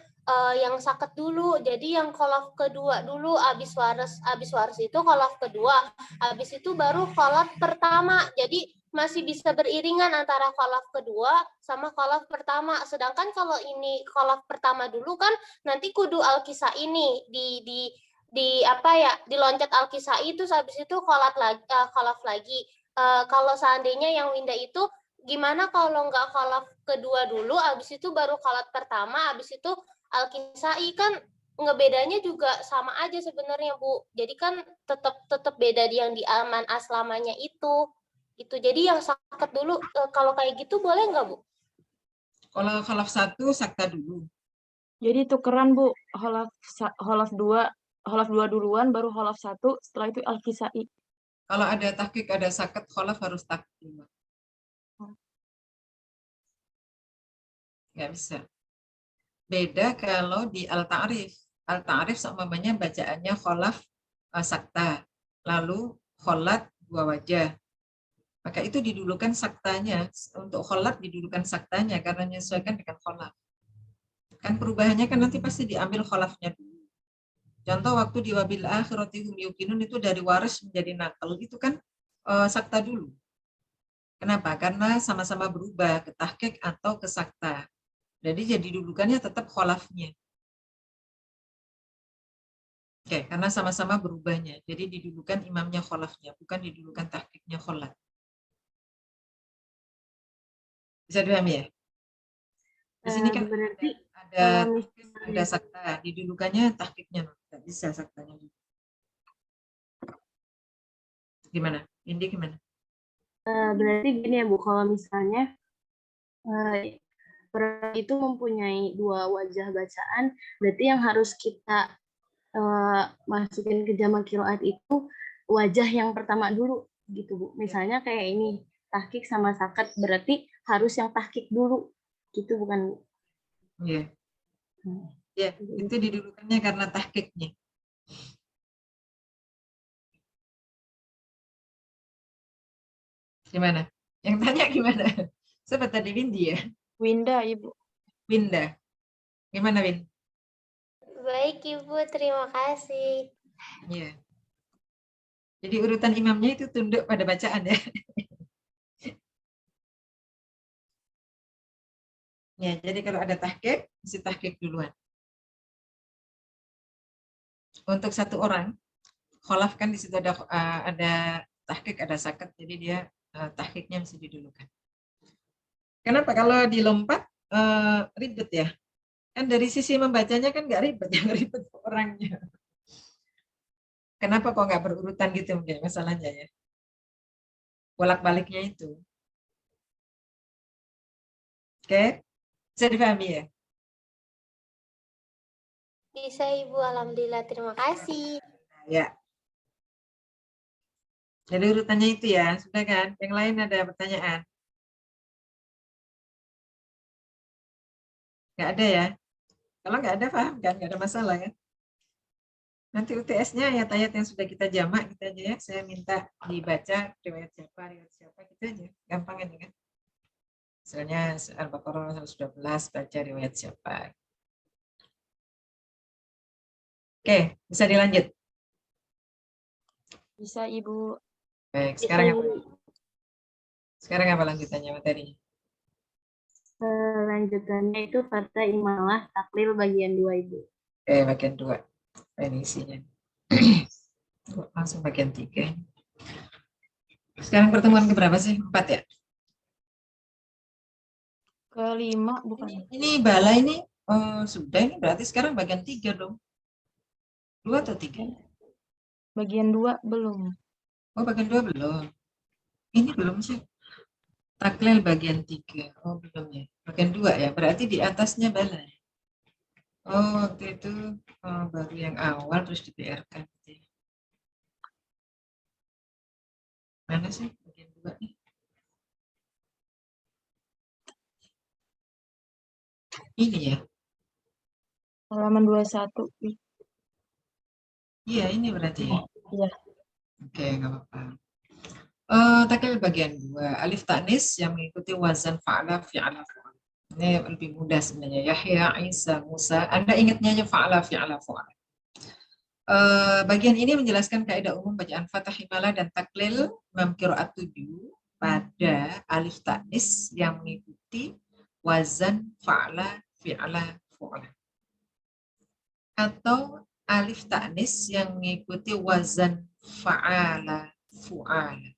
yang sakat dulu, jadi yang kolaf kedua dulu, abis waras itu kolaf kedua, abis itu baru kolaf pertama. Jadi masih bisa beriringan antara kolaf kedua sama kolaf pertama. Sedangkan kalau ini kolaf pertama dulu kan nanti kudu Al-Kisai ini diloncat Al-Kisai itu habis itu kolaf lagi. Kalau seandainya yang Winda itu gimana kalau nggak kolaf kedua dulu, habis itu baru kolaf pertama, habis itu Al-Kisai kan ngebedanya juga sama aja sebenarnya Bu. Jadi kan tetap beda yang di Yaman Aslamanya itu. Jadi yang sakat dulu kalau kayak gitu boleh nggak Bu? Kalau kholaf 1 sakta dulu. Jadi tukeran Bu, kholaf 2 duluan baru kholaf 1, setelah itu Al-Kisai. Kalau ada tahqiq, ada sakat, kholaf harus tahqiq. Nggak bisa. Beda kalau di Al-Ta'rif. Al-Ta'rif seumpamanya bacaannya kholaf sakta, lalu kholat 2 wajah. Maka itu didulukan saktanya. Untuk kholat didulukan saktanya karena menyesuaikan dengan kholaf. Kan perubahannya kan nanti pasti diambil kholafnya dulu. Contoh waktu di wabil akhirati hum yuqinun itu dari waris menjadi nakal itu kan sakta dulu. Kenapa? Karena sama-sama berubah ke tahqiq atau ke sakta. Jadi didulukannya tetap kholafnya. Oke, karena sama-sama berubahnya. Jadi didulukan imamnya kholafnya, bukan didulukan tahqiqnya kholat. Bisa dipahami ya? Di sini kan berarti ada sakta, didulukannya tahqiqnya, nggak bisa saktanya. Gimana? Indi gimana? Berarti gini ya Bu, kalau misalnya itu mempunyai 2 wajah bacaan, berarti yang harus kita masukin ke jamak qiraat itu wajah yang pertama dulu gitu Bu. Misalnya kayak ini tahqiq sama sakat, berarti harus yang tahqiq dulu gitu bukan Bu? Iya. Ya, itu didulukannya karena tahqiqnya. Gimana? Yang tanya gimana? Siapa tadi, Windy ya? Winda, Ibu. Winda. Gimana, Win? Baik Ibu, terima kasih. Iya. Jadi urutan imamnya itu tunduk pada bacaan ya. Ya, jadi kalau ada tahqiq, mesti tahqiq duluan. Untuk satu orang, kholaf kan di situ ada tahqiq, ada sakat, jadi dia tahqiqnya mesti didulukan. Kenapa? Kalau dilompat ribet ya. Kan dari sisi membacanya kan nggak ribet, yang ribet orangnya. Kenapa kok nggak berurutan gitu mungkin masalahnya ya? Bolak-baliknya itu. Oke, bisa dipahami ya? Bisa Ibu, alhamdulillah, terima kasih. Ya. Jadi urutannya itu ya, sudah kan? Yang lain ada pertanyaan? Nggak ada ya? Kalau nggak ada, paham kan? Nggak ada masalah kan? Nanti UTS-nya ayat-ayat yang sudah kita jamak gitu aja ya. Saya minta dibaca riwayat siapa gitu aja. Gampang aja kan? Misalnya Al-Baqarah 112 baca riwayat siapa. Oke, bisa dilanjut. Bisa Ibu. Baik, sekarang apa lanjutannya materinya? Lanjutannya itu kata imalah taklil bagian 2 Ibu. Oke, bagian 2. Ini isinya. Langsung bagian 3. Sekarang pertemuan keberapa sih? 4 ya? Kelima bukan? Ini bala ini sudah, ini berarti sekarang bagian 3 dong. 2 atau 3? Bagian 2 belum. Oh, bagian 2 belum. Ini belum sih. Taklil bagian 3. Oh, belum ya. Bagian 2 ya. Berarti di atasnya bala. Oh, waktu itu baru yang awal terus di PR-kan. Mana sih bagian 2 nih? Ini ya. Halaman 21. Iya, ini berarti ya. Iya. Oke, nggak apa-apa. Taklil bagian 2. Alif ta'nis yang mengikuti wazan fa'ala fi'ala. Ini lebih mudah sebenarnya. Yahya, Isa, Musa. Anda ingatnya fa'ala fi'ala fa'ala. Bagian ini menjelaskan kaidah umum bacaan fathah himalah dan taklil Imam Qiraat 7 pada alif ta'nis yang mengikuti wazan fa'ala fi'ala fa'ala. Atau alif ta'nis yang mengikuti wazan fa'ala fu'ala.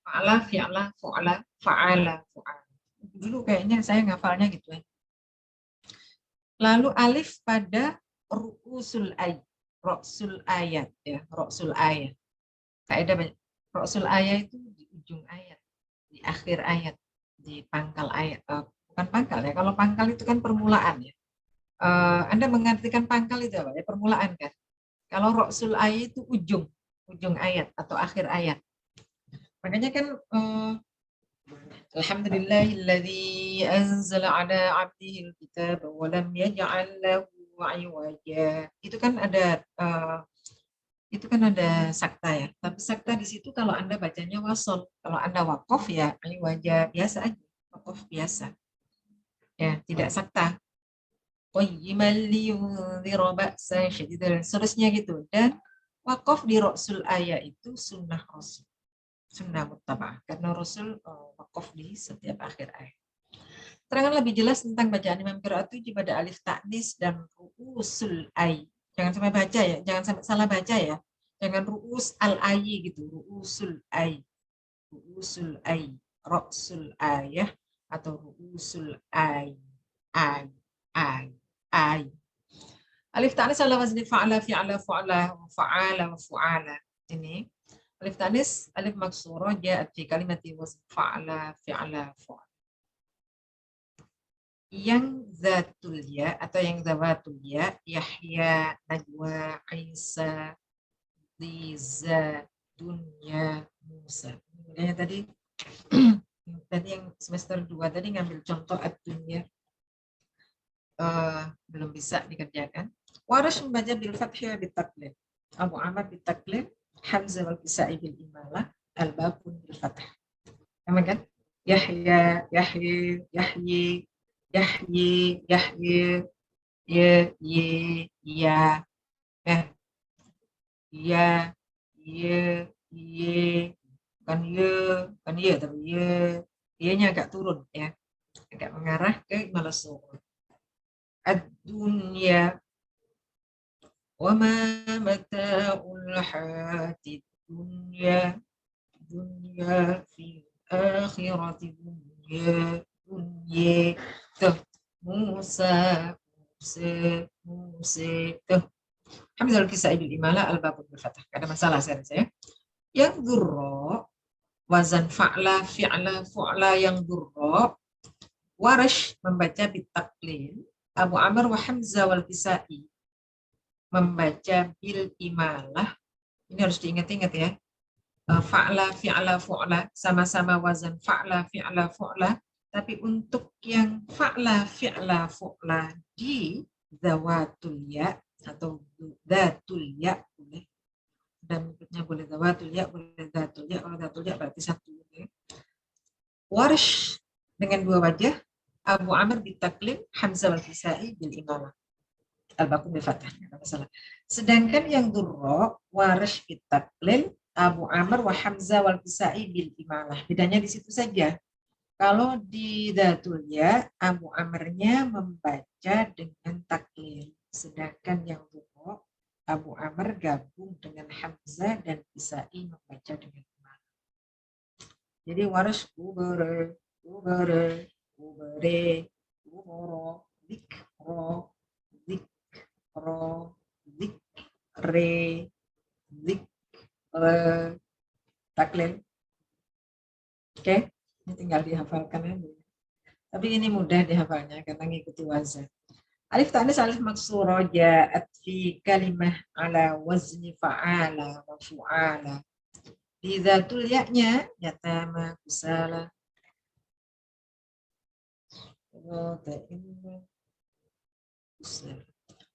Fa'ala fi'ala fu'ala fa'ala fu'ala. Dulu kayaknya saya ngafalnya gitu ya. Lalu alif pada ru'usul ayat. Roksul ayat ya, roksul ayat. Kaidah banyak. Roksul ayat itu di ujung ayat, di akhir ayat, di pangkal ayat, bukan pangkal ya. Kalau pangkal itu kan permulaan ya. Anda mengartikan pangkal itu apa ya? Permulaan kan. Kalau ra'sul ayat itu ujung ayat atau akhir ayat. Makanya kan Alhamdulillahilladzi anzala ala 'abdihil kitaba wa lam yaj'al lahu 'iwaja. Itu kan ada sakta ya. Tapi sakta di situ kalau Anda bacanya wasol. Kalau Anda waqaf ya wajah biasa aja. Waqaf biasa. Ya, tidak sakta. Qayyiman liyunzira ba'san syadidan. Seterusnya gitu. Dan waqaf di ra'sul ayat itu sunnah Rasul. Sunnah muttaba'ah. Karena Rasul waqaf di setiap akhir ayat. Terangan lebih jelas tentang bacaan Imam Qiraat itu pada alif ta'nis dan ru'usul ay. Jangan sampai baca ya, jangan sampai salah baca ya. Jangan ru'us al-ayi gitu, ru'usul ay. Ru'usul ay, ra'sul ayah atau ru'usul ay. Ay, ay. Alif ta'nis ala wazni fa'ala, fi'ala, fu'ala, fa'ala, fu'ala. Ini alif ta'nis, alif maksurah ja'at fi kalimati wazni fa'ala, fi'ala, fu'ala. Yang zatul ya atau yang zawatul ya, Yahya, Najwa, Isa, Liza, Dunya, Musa. Kemudian tadi yang semester 2 tadi ngambil contoh ad-dunya belum bisa dikerjakan. Waras membaca bil fathiyah bitaklid. Abu Amr bitaklid, Hamzah wal Kisa'i bil imalah, Al-Babun bil fathah. Sama kan? Yahya, Yahyi, Yahyi, Yahyi, Yahyi, ya, ya, ya, bukan ya, tapi ya-nya agak turun ya, agak mengarah ke malas surut. Ad-dunya wa ma mata'ul hayatid dunya fi akhirati dunya tuh Musa tuh Hamzah al-Kisa'i bil imalah al-babun bil fathah. Ada masalah saya. Yang durra wazan fa'la fi'la fu'la yang durra Warash membaca bitaklil, Abu Amr wa Hamzah wal Kisa'i membaca bil imalah. Ini harus diingat-ingat ya. Fa'la fi'la fu'la sama-sama wazan fa'la fi'la fu'la. Tapi untuk yang fa'la fi'la fu'la di zawatul ya atau datul ya boleh, dan berikutnya boleh zawatul ya, boleh datul ya. Kalau datul ya berarti satu ya. Warsh dengan dua wajah, Abu Amr bitaklil, Hamzah wal Kisa'i bil imalah. Al-Baqum bil fathah, enggak masalah. Sedangkan yang durra, Warsh bitaklil, Abu Amr wa Hamzah wal Kisa'i bil imalah. Bedanya di situ saja. Kalau di datul ya, Abu Amrnya membaca dengan taklil. Sedangkan yang durra, Abu Amr gabung dengan Hamzah dan Kisa'i membaca dengan imalah. Jadi Warsh kubere, kubere, kuboro, dikro, dikre, dikre, taklil. Oke, ini tinggal dihafalkan aja. Tapi ini mudah dihafalnya karena ngikuti wazan. Alif ta'nis alif maksura ja'at fi kalimah ala wazni fa'ala wa fu'ala. Di zatul ya-nya yatama kusala.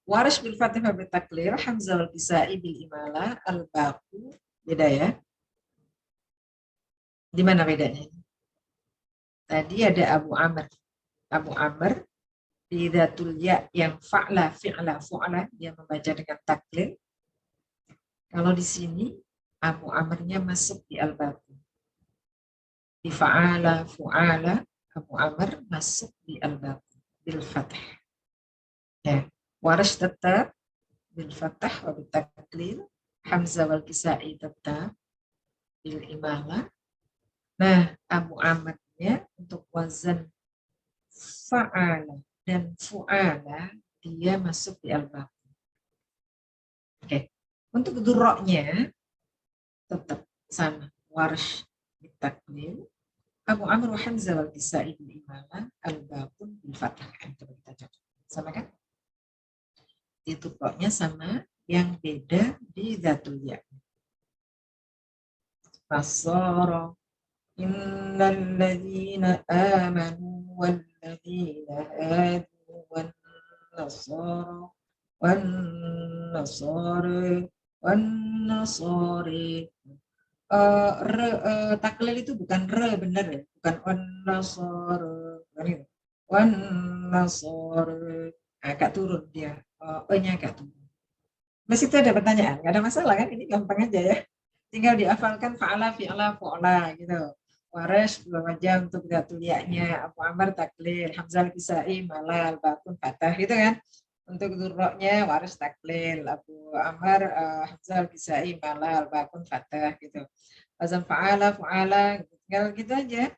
Waras bil Fatihah bil taklir, Hamzah wal Kisa'i bil imalah, al-baqu. Beda ya? Di mana bedanya? Tadi ada Abu Amr. Abu Amr di datul ya yang fa'la fi'la fu'la, dia membaca dengan taklir. Kalau di sini Abu Amrnya masuk di al-baqu. Di fa'ala fu'ala, Abu Amr masuk di al-baqu bil fathah. Ya, Waras tetap bil fathah wa bil taklil, Hamzah wal Kisa'i tetap bil imalah. Nah, Abu Amrnya untuk wazan fa'ala dan fu'ala dia masuk di al-baqu. Oke. Untuk durra'nya tetap sama, Waras bil taklil, Abu Amr wa Hamzah wal Kisai bil imalah, al-baqun bil fathah. Coba kita cocok. Sama kan? Itu pokoknya sama, yang beda di Dhatul Ya. Fasara innal ladzina amanu wal ladzina hadu wan nasara wan nasara wan nasari. Taklil itu bukan re, bener ya, bukan wan nasara, bukan itu. Wan nasara agak turun dia, e-nya agak turun. Masih itu ada pertanyaan, nggak ada masalah kan? Ini gampang aja ya. Tinggal dihafalkan fa'ala, fi'ala, fu'la gitu. Waras dua jam untuk gatuliaknya, Abu Amr taklil, Hamzah Kisai malal, bakun fatah gitu kan. Untuk durroknya waras taklil, Abu Amr Hamzah Kisai malal, bakun fatah gitu. Wazan fa'ala, fu'ala, tinggal gitu aja.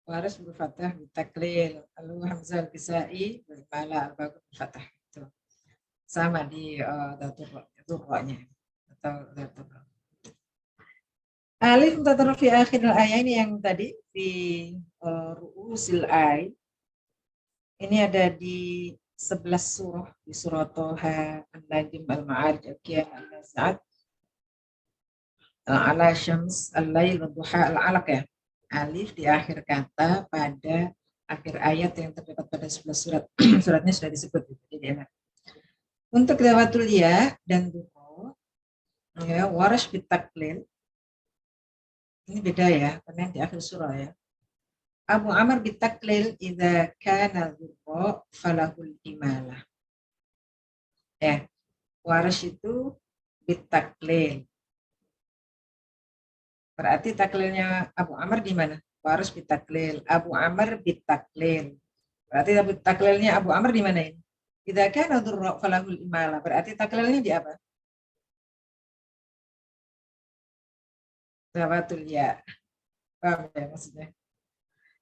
Waras berfatah taklil, lalu Hamzah Kisai malal, bakun fatah gitu. Sama di durroknya atau durrok. Alif mutatarrif fi akhir ayat ini yang tadi di ru'usil ay. Ini ada di 11 surah, di surah Toha, An-Najm, Al-Ma'arij, Al-Qiyam, Al-Nas'ad, Al-Ala, Syams, Al-Lail, Al-Duha, Al-Alaq ya. Alif di akhir kata pada akhir ayat yang terdapat pada 11 surat. Suratnya sudah disebut. Jadi enak. Untuk dawatul ya dan duha, ya, waras bitaklil. Ini beda ya, karena di akhir surah ya. Abu Amr bitaklil idza kana dzurra falahul imalah. Ya, waras itu bitaklil. Berarti taklilnya Abu Amr di mana? Waras bitaklil. Abu Amr bitaklil. Berarti taklilnya Abu Amr di mana ini? Idza kana dzurra falahul imalah. Berarti taklilnya di apa? Zawatul ya. Paham ya maksudnya?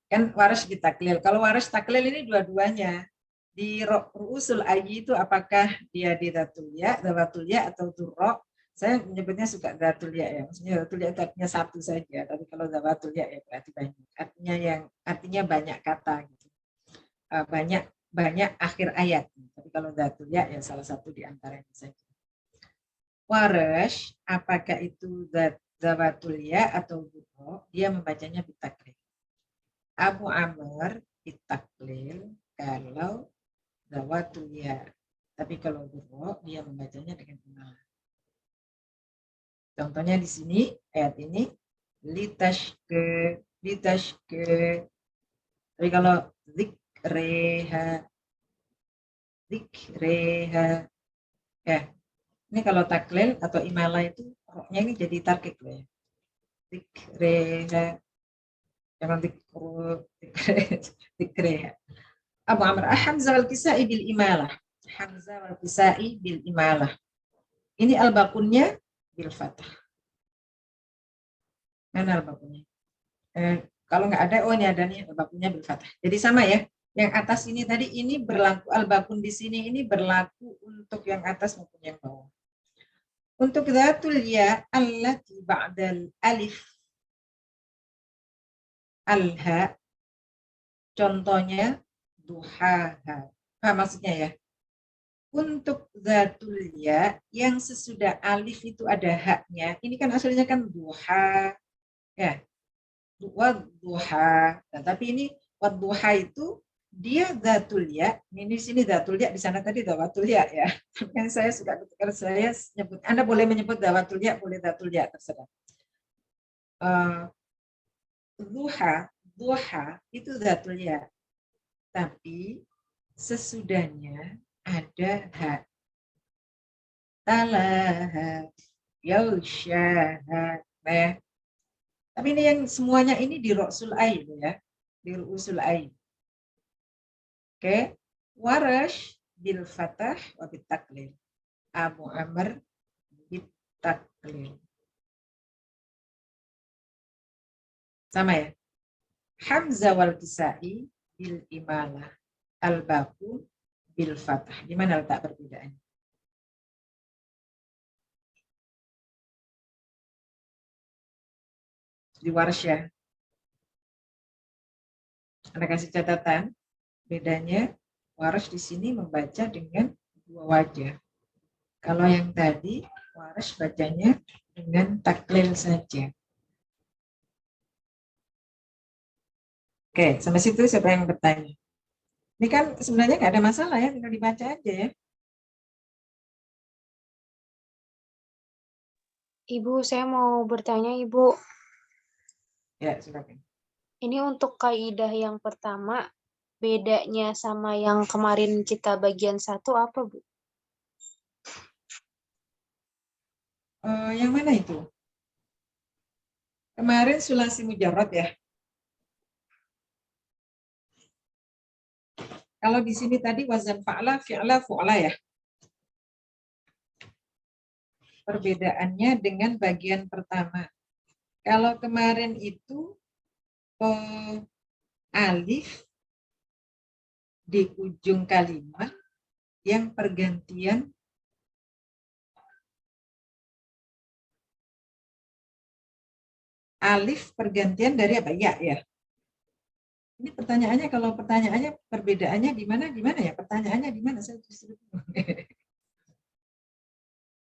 Kan waras ditaklil. Kalau waras taklil ini dua-duanya. Di ru'usul ayyi itu apakah dia di dhatul ya, dhawatul ya atau durra? Saya menyebutnya suka dhatul ya ya. Maksudnya dhatul ya itu artinya satu saja, tapi kalau dhawatul ya ya berarti banyak. Artinya banyak kata gitu. Banyak akhir ayat. Tapi kalau dhatul ya ya salah satu di antaranya saja. Waras apakah itu dhawatul ya atau durra? Dia membacanya bitaklil. Abu Amr bitaklil kalau zawatul ya. Tapi kalau durra dia membacanya dengan imalah. Contohnya di sini ayat ini litashke. Tapi kalau zikreha ya. Ini kalau taklil atau imalah itu roknya ini jadi tarkik loh ya. Zikreha. Jangan zikreha. Abu Amr Hamzah wal Kisai bil imalah. Hamzah wal Kisai bil imalah. Ini al-bakunnya bil fathah. Mana al-bakunnya? Kalau nggak ada, oh ini ada nih al-bakunnya bil fathah. Jadi sama ya. Yang atas ini tadi ini berlaku al-bakun di sini ini berlaku untuk yang atas maupun yang bawah. Untuk dhatul ya allati ba'dal alif al-ha. Contohnya duhaha. Maksudnya ya. Untuk dhatul ya yang sesudah alif itu ada haknya. Ini kan aslinya kan duha. Ya. Wadduha. Nah, tapi ini wadduha itu dia dhatul ya. Ini di sini dhatul ya, di sana tadi dhawatul ya ya. Kan saya suka ketika saya nyebut, Anda boleh menyebut dhawatul ya, boleh dhatul ya, terserah. Duha itu dhatul ya. Tapi sesudahnya ada hak. Talaha, yausyaha. Nah, tapi ini yang semuanya ini di ru'usul ay ya, di ru'usul ay. Oke, warash bil fatah wa bit taklil. Abu Amr bit taklil. Sama ya. Hamzah wal Kisai bil imalah. Al-Baku bil fatah. Di mana letak perbedaannya? Di Warsyah. Anda kasih catatan, bedanya Warsh di sini membaca dengan dua wajah. Kalau yang tadi, Warsh bacanya dengan taklil saja. Oke, sampai situ siapa yang bertanya? Ini kan sebenarnya nggak ada masalah ya, tinggal dibaca aja ya. Ibu, saya mau bertanya, Ibu. Ya, silakan. Ini untuk kaidah yang pertama, bedanya sama yang kemarin kita bagian 1 apa, Bu? Yang mana itu? Kemarin sulasi mujarrad ya. Kalau di sini tadi wazan fa'ala, fi'la, fu'la ya. Perbedaannya dengan bagian pertama. Kalau kemarin itu alif di ujung kalimat yang pergantian alif pergantian dari apa? Ya, ya. Ini pertanyaannya, kalau pertanyaannya perbedaannya gimana ya? Pertanyaannya gimana? Saya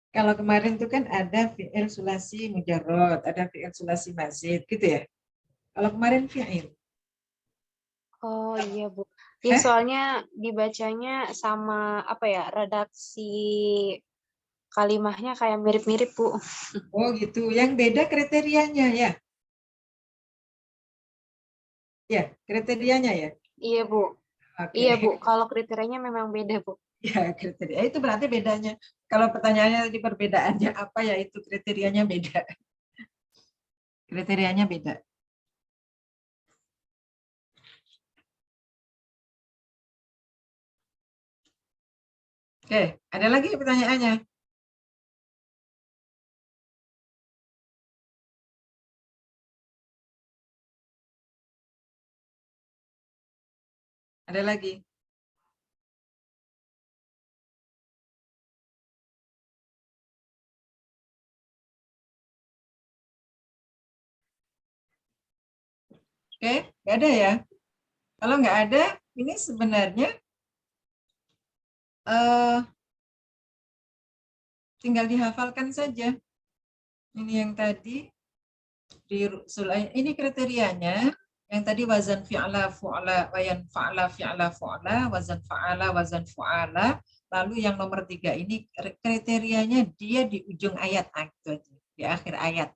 kalau kemarin itu kan ada fi'il sulasi mujarrad, ada fi'il sulasi mazid, gitu ya. Kalau kemarin fi'il. Oh iya, Bu. Ya, soalnya dibacanya sama apa ya, redaksi kalimahnya kayak mirip-mirip, Bu. Oh gitu. Yang beda kriterianya ya. Ya, kriterianya ya. Iya, Bu. Oke. Iya, Bu. Kalau kriterianya memang beda, Bu. Ya, kriteria itu berarti bedanya. Kalau pertanyaannya di perbedaannya apa, ya itu kriterianya beda. Kriterianya beda. Oke, ada lagi pertanyaannya? Ada lagi? Oke, nggak ada ya? Kalau nggak ada, ini sebenarnya tinggal dihafalkan saja. Ini yang tadi di sulai, ini kriterianya. Yang tadi wazan fi'ala fu'ala wayan fa'ala fi'ala fu'ala wazan fa'ala wazan fu'ala. Lalu yang nomor 3 ini kriterianya dia di ujung ayat, di akhir ayat.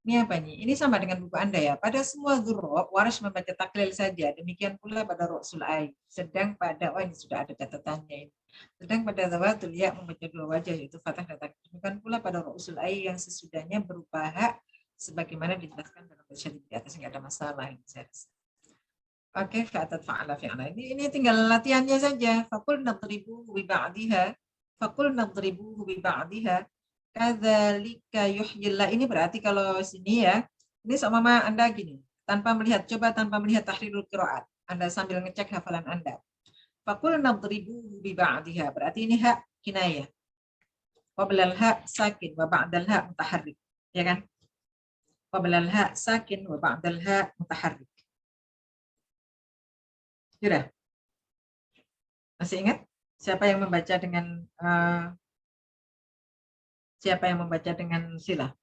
Ini apa nih? Ini sama dengan buku Anda ya. Pada semua dzurrah, Warsh membaca taklil saja. Demikian pula pada ru'sul ai. Sedang pada, ini sudah ada catatannya ini. Sedang pada zawatul ya membaca dua wajah, yaitu fathah dan taklil. Demikian pula pada ru'sul ai yang sesudahnya berupa hak, sebagaimana dijelaskan dalam syarih di atas, nggak ada masalah ini saya rasa. Oke, fa'atat fa'ala fi'ala. Ini tinggal latihannya saja. Faqul nadribu bi ba'diha. Faqul nadribu bi ba'diha. Kadzalika yuhyillah. Ini berarti kalau sini ya, ini sama Anda gini, tanpa melihat, coba tanpa melihat tahrirul qiraat. Anda sambil ngecek hafalan Anda. Faqul nadribu bi ba'diha. Berarti ini hak kinayah. Qablal ha sakin wa ba'dal ha mutaharrik. Ya kan? Qablal ha sakin wa ba'dal ha mutaharrik. Sudah? Masih ingat? Siapa yang membaca dengan sila?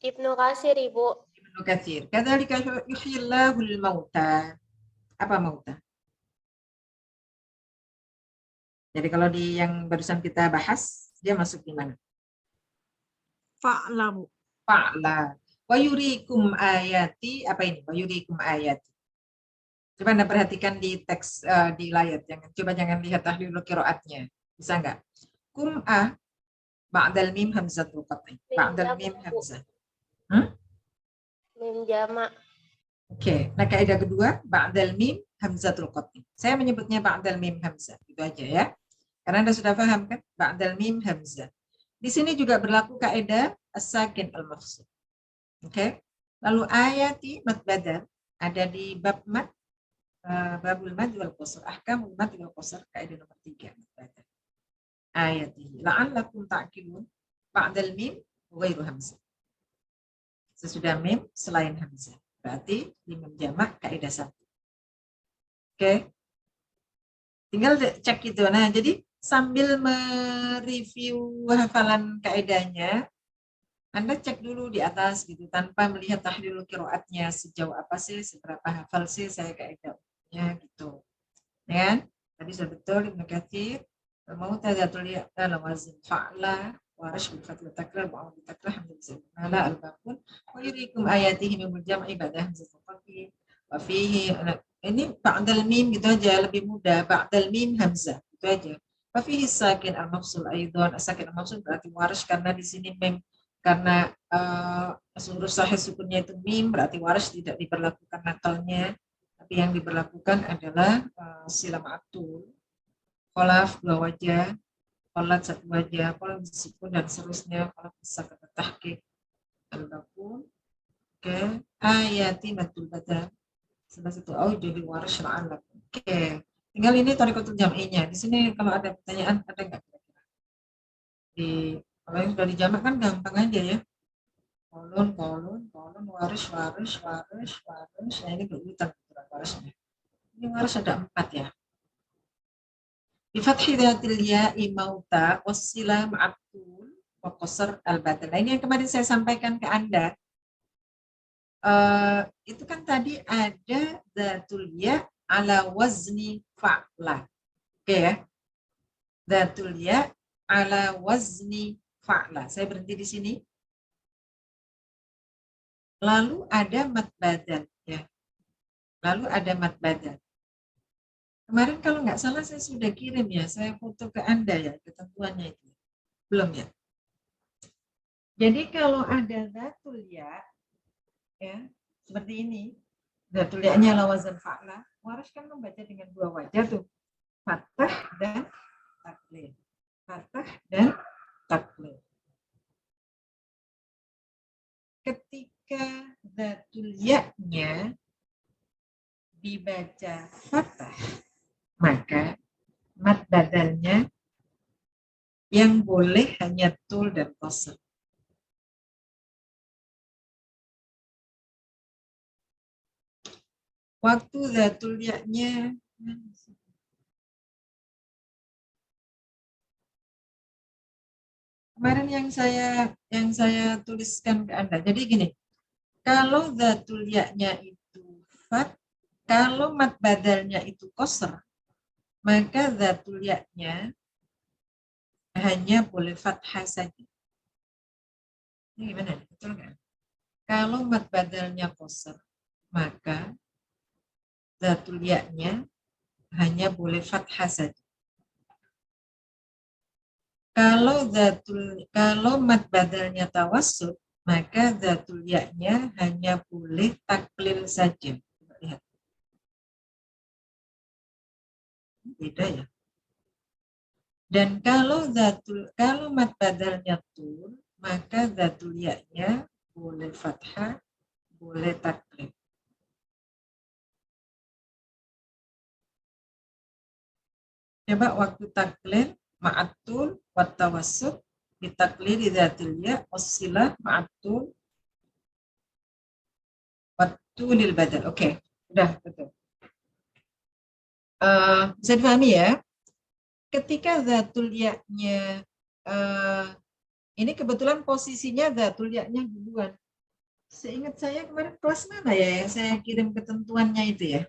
Ibnu Katsir, Ibu. Ibnu Katsir. Kadzalika yuhyillahul mauta. Apa mauta? Jadi kalau di yang barusan kita bahas, dia masuk di mana? Fa'la, Bu. Fa'la. Wa yurikum ayati. Apa ini? Wa yurikum ayati. Coba Anda perhatikan di teks di layar. Coba jangan lihat tahlilul qiraatnya. Bisa nggak? Kum'ah ba'dal mim hamzatul qat'i. Ba'dal mim hamzah. Mim jama. Oke, nah kaidah kedua, ba'dal mim hamzatul qat'i. Saya menyebutnya ba'dal mim hamzah. Itu aja ya. Karena Anda sudah paham kan? Ba'dal mim hamzah. Di sini juga berlaku kaidah as-sakin al-mafsud. Oke. Lalu ayati mad badal ada di bab mad, babul mad wal qasr, ahkamul mad wal qasr, kaidah nomor 3 mad badal. Ayati la'allakum ta'qilun ba'dal mim ghairu hamzah. Sesudah mim selain hamzah. berarti mim jamak kaidah 1. Oke. Tinggal cek gitu. Nah, jadi sambil mereview hafalan kaidahnya, Anda cek dulu di atas gitu tanpa melihat tahlil qiraatnya sejauh apa sih, seberapa hafal sih saya kaidahnya gitu. Ya, tadi sudah betul Ibnu Katsir mau tadatul ya dalam wazn fa'la wa rash bil fath takrar wa bi takrar hamzah ala al-baqul wa yurikum ayatihi min jam' ibadah hamzah fathi wa fihi ini ba'dal mim gitu aja, lebih mudah ba'dal mim hamzah itu aja. Wa fihi sakin al-mafsul aidan, sakin al-mafsul berarti waras karena di sini mim karena seluruh sahih sukunnya itu mim berarti waras tidak diberlakukan nakalnya. Tapi yang diberlakukan adalah sila ma'atul, kolaf 2 wajah, kolat 1 wajah, kolat disipun dan seterusnya, kolat bisa kata tahqiq, al-bakun, oke, ayati matul badan, salah satu jadi waras la'alak. Oke, tinggal ini tariqatul jam'inya. Di sini kalau ada pertanyaan, ada nggak kira-kira? Kalau yang sudah dijamak kan gampang aja ya. Kolon, waris. Nah, ini berurutan warisnya. Ini waris ada 4 ya. Bi fathi dzatil ya'i mauta wassilah ma'atul wa qasr al-badal. Nah, ini yang kemarin saya sampaikan ke Anda. Itu kan tadi ada dzatul ya' ala wazni fa'la. Oke ya. Dzatul ya' ala wazni fa'la. Saya berhenti di sini. Lalu ada mad badal ya. Lalu ada mad badal. Kemarin kalau nggak salah saya sudah kirim ya, saya foto ke Anda ya, ketentuannya itu. Belum ya? Jadi kalau ada dzatul ya, seperti ini, dzatul ya-nya ala wazan fa'la, waras kan membaca dengan 2 wajah tuh, fathah dan taklil. Fathah dan taklil. Ketika dzatul ya-nya dibaca fathah, maka mad badalnya yang boleh hanya tul dan qasr. Waktu dzatul ya-nya kemarin yang saya tuliskan ke Anda. Jadi gini, kalau dzatul ya-nya itu fat, kalau mad badalnya itu qasr, maka dzatul ya-nya hanya boleh fathah saja. Ini gimana? Betul nggak? Kalau mad badalnya qasr, maka dzatul ya-nya hanya boleh fathah saja. Kalau mad badalnya tawassut, maka dzatul ya-nya hanya boleh taklil saja. Lihat. Beda ya. Dan kalau mad badalnya tul, maka dzatul ya-nya boleh fathah, boleh taklil. Coba waktu taklil ma'atul wa tawassut bitaklil dzatil ya wassilah ma'atul wa tulil badal. Oke, udah betul. Bisa dipahami ya? Ketika dzatul ya-nya ini kebetulan posisinya dzatul ya-nya duluan. Seingat saya kemarin kelas mana ya yang saya kirim ketentuannya itu ya?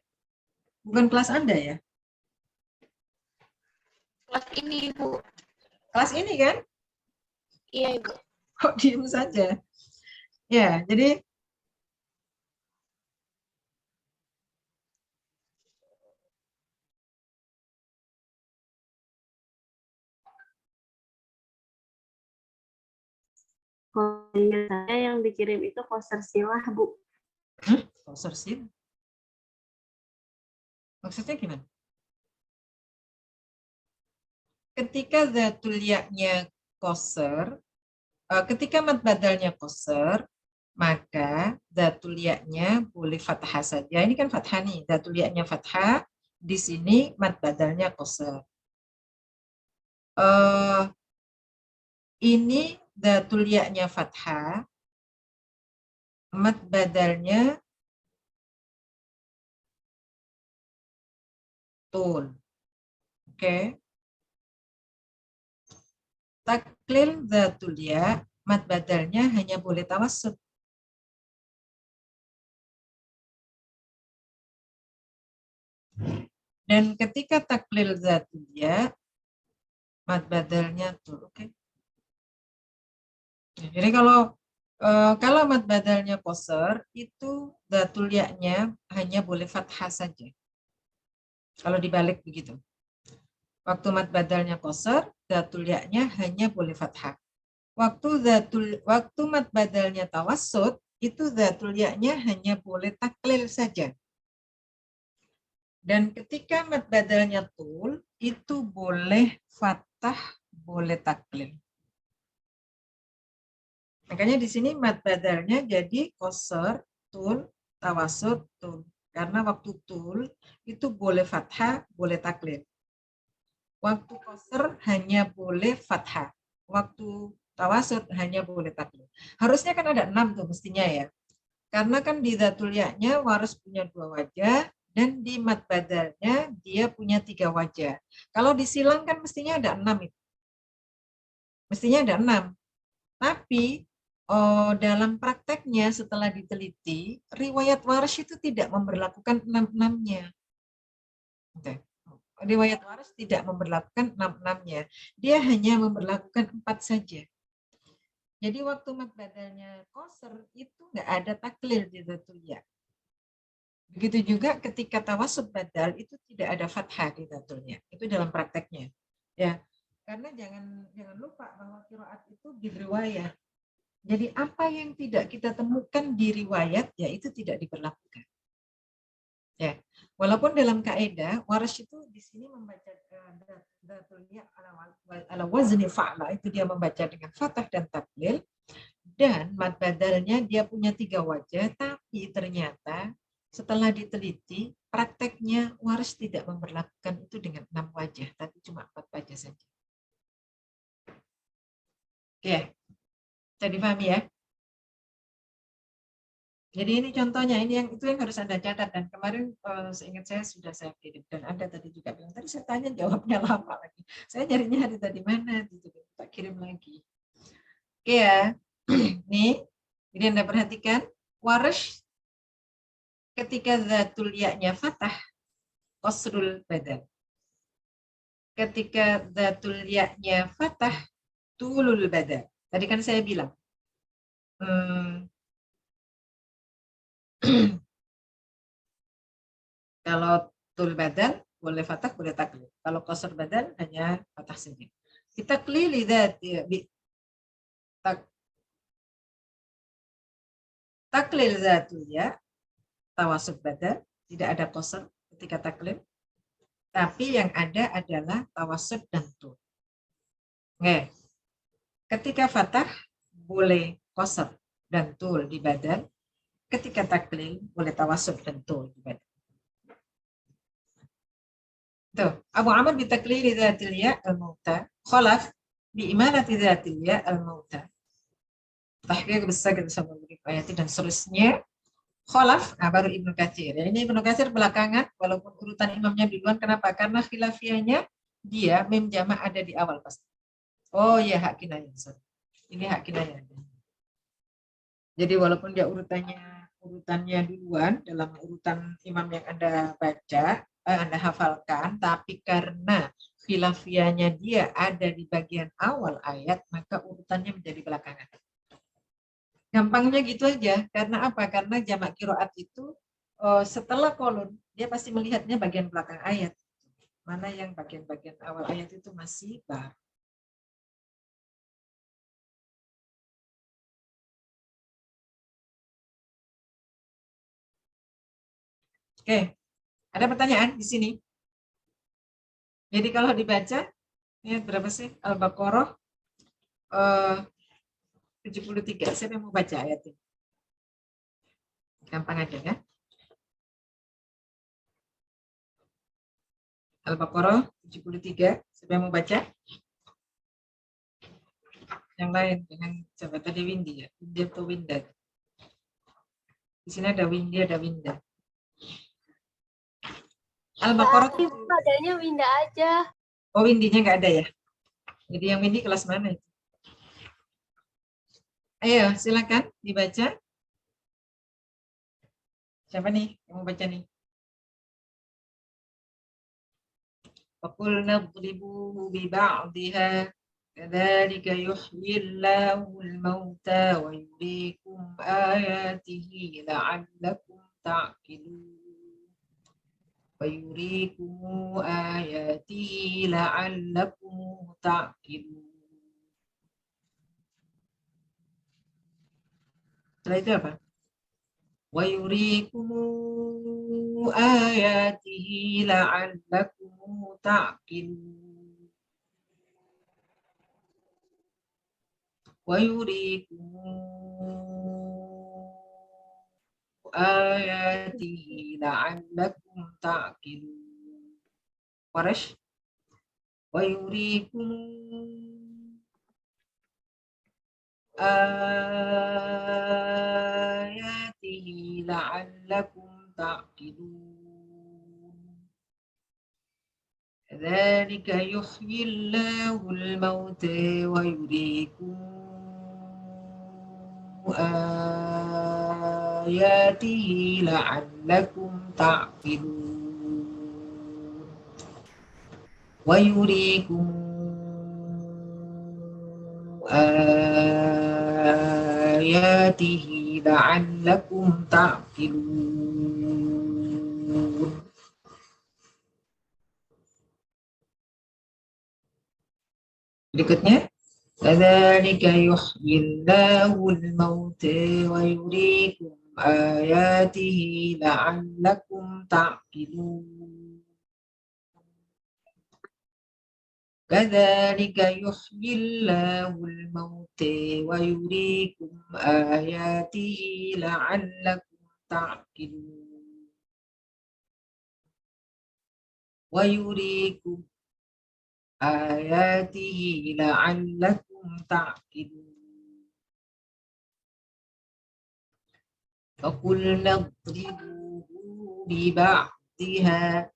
Bukan kelas Anda ya? Kelas ini, Ibu. Kelas ini kan? Iya, Ibu. Kok diem saja? Ya, jadi saya yang dikirim itu poster silah, Bu. poster sil. Maksudnya gimana? Ketika dzatul ya-nya qasr, ketika mad badalnya qasr, maka dzatul ya-nya boleh fathah saja. Ini kan fathah nih, dzatul ya-nya fathah, di sini mad badalnya qasr. Ini dzatul ya-nya fathah, mad badalnya tul. Oke. Taklil dzatul ya, mad badalnya hanya boleh tawassut. Dan ketika taklil dzatul ya, mad badalnya tul. Oke. Jadi kalau mad badalnya qasar itu dzatul ya-nya hanya boleh fathah saja. Kalau dibalik begitu. Waktu mad badalnya qasar, dzatul ya-nya hanya boleh fathah. Waktu mad badalnya tawassut, itu dzatul ya-nya hanya boleh taklil saja. Dan ketika mad badalnya tul, itu boleh fathah, boleh taklil. Makanya di sini mad badalnya jadi qasar, tul, tawassut, tul. Karena waktu tul itu boleh fathah, boleh taklil. Waktu qasar hanya boleh fathah. Waktu tawassut hanya boleh taklil. Harusnya kan ada 6 tuh mestinya ya. Karena kan di dzatul ya-nya waras punya 2 wajah dan di mad badalnya dia punya 3 wajah. Kalau disilang kan mestinya ada 6 itu. Mestinya ada 6. Tapi dalam prakteknya setelah diteliti, riwayat waras itu tidak memberlakukan 6-6-nya. Riwayat waras tidak memberlakukan 6-6-nya. Dia hanya memberlakukan 4 saja. Jadi waktu mad badalnya qasar itu nggak ada taklil di dzatul ya. Begitu juga ketika tawassut badal itu tidak ada fathah di dzatulnya. Itu dalam prakteknya. Ya. Karena jangan lupa bahwa qiraat itu biriwayah. Jadi apa yang tidak kita temukan di riwayat ya itu tidak diberlakukan. Ya, walaupun dalam kaidah waras itu di sini membaca dzatul ya ala wazni fa'la, itu dia membaca dengan fathah dan taklil, dan mad badalnya dia punya 3 wajah, tapi ternyata setelah diteliti prakteknya waras tidak memberlakukan itu dengan 6 wajah, tapi cuma 4 wajah saja. Oke, jadi paham ya? Jadi ini contohnya, ini yang harus Anda catat, dan kemarin seingat saya sudah saya kirim, dan Anda tadi juga bilang, tadi saya tanya jawabnya lama lagi. Saya nyarinya ada tadi mana, gitu, tak kirim lagi. Oke ya, nih, ini Anda perhatikan, waras ketika dzatul ya-nya fathah, qasrul badal. Ketika dzatul ya-nya fathah, tulul badal. Tadi kan saya bilang, kalau tul badal boleh fathah, boleh taklil. Kalau qasar badal hanya fathah saja. Kita klili taklil dzatul ya, tawassut badal, tidak ada qasar ketika taklil. Tapi yang ada adalah tawassut dan tul. Oke. Ketika fathah boleh qasar dan tul di badal. Ketika taklil boleh tawassut dan tul di badal. Tuh, Abu Amr bitaklili dzatil ya al-mauta, Khalaf bi imarati dzatil ya al-mauta. Tahqiq bisagr sama ayat dan seterusnya. Khalaf, baru Ibnu Katsir. Ya, ini Ibnu Katsir belakangan, walaupun urutan imamnya duluan. Kenapa? Karena khilafiyahnya dia mim jama' ada di awal pasti. Oh ya, hak kinayah. Ini hak kinayah. Jadi walaupun dia urutannya duluan dalam urutan imam yang Anda baca, Anda hafalkan, tapi karena khilafiyahnya dia ada di bagian awal ayat, maka urutannya menjadi belakangan. Gampangnya gitu aja. Karena apa? Karena jamak qiraat itu setelah kolon, dia pasti melihatnya bagian belakang ayat. Mana yang bagian-bagian awal ayat itu masih baru. Oke, ada pertanyaan di sini? Jadi kalau dibaca, ini berapa sih? Al-Baqarah 73. Siapa yang mau baca ayat ini? Gampang aja kan? Al-Baqarah 73. Siapa yang mau baca? Yang lain, dengan coba tadi Windy ya. Windy atau Winda? Di sini ada Windy, ada Winda. Al-Baqarah. Ibu adanya Winda aja. Oh, Windinya nggak ada ya? Jadi yang Windi kelas mana itu? Ayo, silakan dibaca. Siapa nih yang mau baca nih? فَقُلْنَا اضْرِبُوهُ بِبَعْضِهَا كَذَلِكَ يُحْيِي اللَّهُ الْمَوْتَى وَيُرِيكُمْ آيَاتِهِ لَعَلَّكُمْ تَعْقِلُونَ وَيُرِيكُمْ آيَاتِهِ لَعَلَّكُمْ تَعْقِلُونَ. Setelah itu apa? وَيُرِيكُمْ آيَاتِهِ لَعَلَّكُمْ تَعْقِلُونَ وَيُرِيكُمْ آيَاتِهِ لَعَلَّكُمْ تَعْقِلُونَ. Quraisy. وَيُرِيكُمْ آيَاتِهِ لَعَلَّكُمْ تَعْقِلُونَ كَذَلِكَ يُحْيِي اللَّهُ الْمَوْتَى وَيُرِيكُمْ آيَاتِهِ لَعَلَّكُمْ تَعْقِلُونَ وَيُرِيكُمْ آيَاتِهِ لَعَلَّكُمْ تَعْقِلُونَ. Berikutnya, kadzalika yuhyillahul mauta wa yuriikum ayatihi la'allakum ta'qilun. Kadzalika yuhyillahul mauta wa yuriikum ayatihi la'allakum ta'qilun. Wa yuriikum ayatihi la'allakum ta'qilun. Faqulna idribuhu biba'diha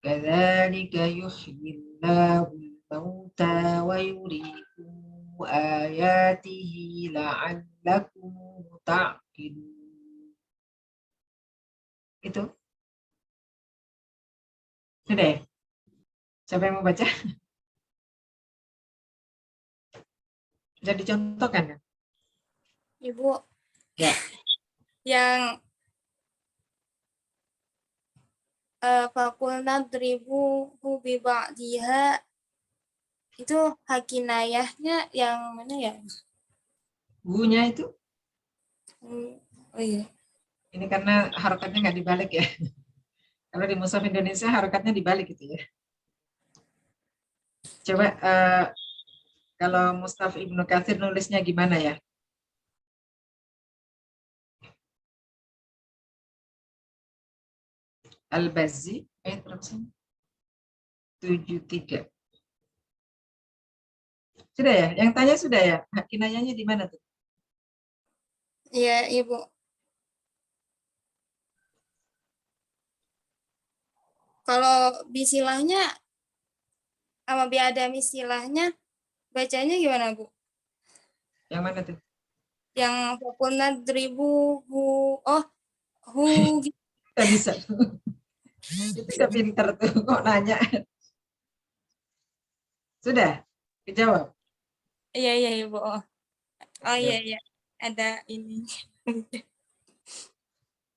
kadzalika yuhyillahul mauta wa yuriikum ayatihi la'allakum ta'qilun. Itu sudah ya? Siapa yang mau baca? Bisa dicontohkan kan? Ibu, Ya. yang fakulna dribu hubi ba'diha itu hakinayahnya yang mana ya? Bunya itu? Oh iya. Ini karena harokatnya nggak dibalik ya. Kalau di Mushaf Indonesia harokatnya dibalik gitu ya. Coba kalau Mushaf Ibnu Katsir nulisnya gimana ya? Al-Bazzi ayat berapa sih? 73. Sudah ya? Yang tanya sudah ya? Kinayahnya di mana tuh? Iya, Ibu. Kalau bisilahnya sama biada misilahnya bacanya gimana, Bu? Yang mana tuh? Yang fakulna dribu hu gitu. Kita bisa. Itu udah pinter tuh kok nanya. Sudah? Dijawab? Iya, Ibu. Oh Ya. iya. Ada ini.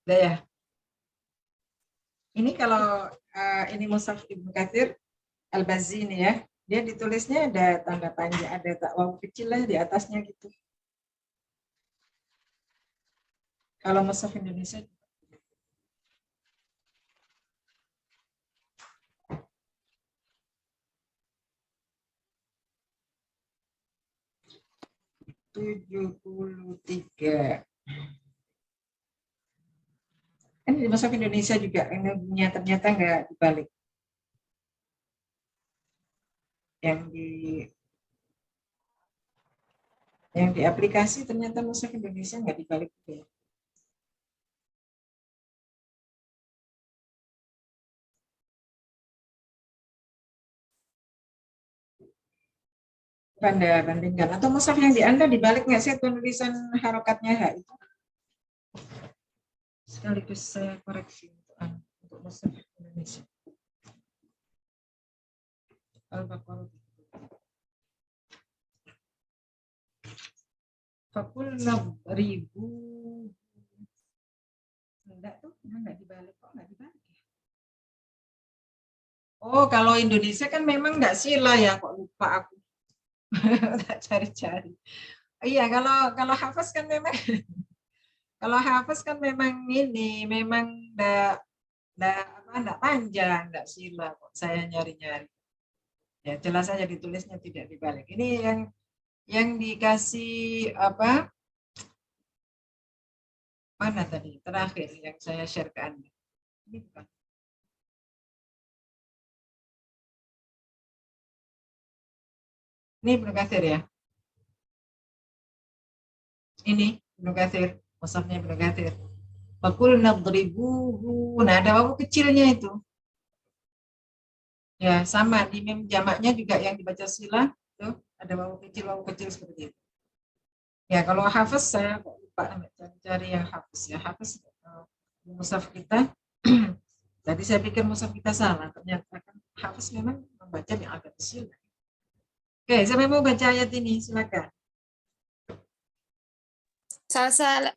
Udah ya? Ini kalau ini Mushaf Ibnu Katsir Al-Bazzi ini ya, dia ditulisnya ada tanda panjang, ada waw kecil lah di atasnya gitu. Kalau Mushaf Indonesia (73). Kan di Mushaf Indonesia juga ini ternyata nggak dibalik. Yang di aplikasi ternyata Mushaf Indonesia nggak dibalik juga. Anda bandingkan. Atau mushaf yang di Anda dibalik nggak sih tulisan harokatnya H itu? Sekaligus saya koreksi untuk mushaf Indonesia. Al-Baqarah. Fakulna ribu. Enggak tuh, enggak dibalik kok, enggak dibalik ya. Oh, kalau Indonesia kan memang enggak sila ya, kok lupa aku. Tak cari-cari. Iya, kalau hafaz kan memang kalau hafaz kan memang ini, memang enggak panjang, enggak sila kok saya nyari-nyari. Ya, jelas saja ditulisnya tidak dibalik. Ini yang dikasih apa? Mana tadi? Terakhir yang saya share ke Anda. Ini bukan. Ini Ibnu Katsir ya. Ini Ibnu Katsir, mushafnya Ibnu Katsir. Fakul nadribuhu. Nah, ada wawu kecilnya itu. Ya, sama di mim jamaknya juga yang dibaca sila tuh ada wawu kecil seperti itu. Ya, kalau hafaz saya kok lupa cari yang hafaz ya. Hafaz mushaf kita. Tadi saya pikir mushaf kita salah, ternyata kan hafaz memang membaca yang agak kecil. Oke, siapa yang mau baca ayat ini? Silakan. Salsa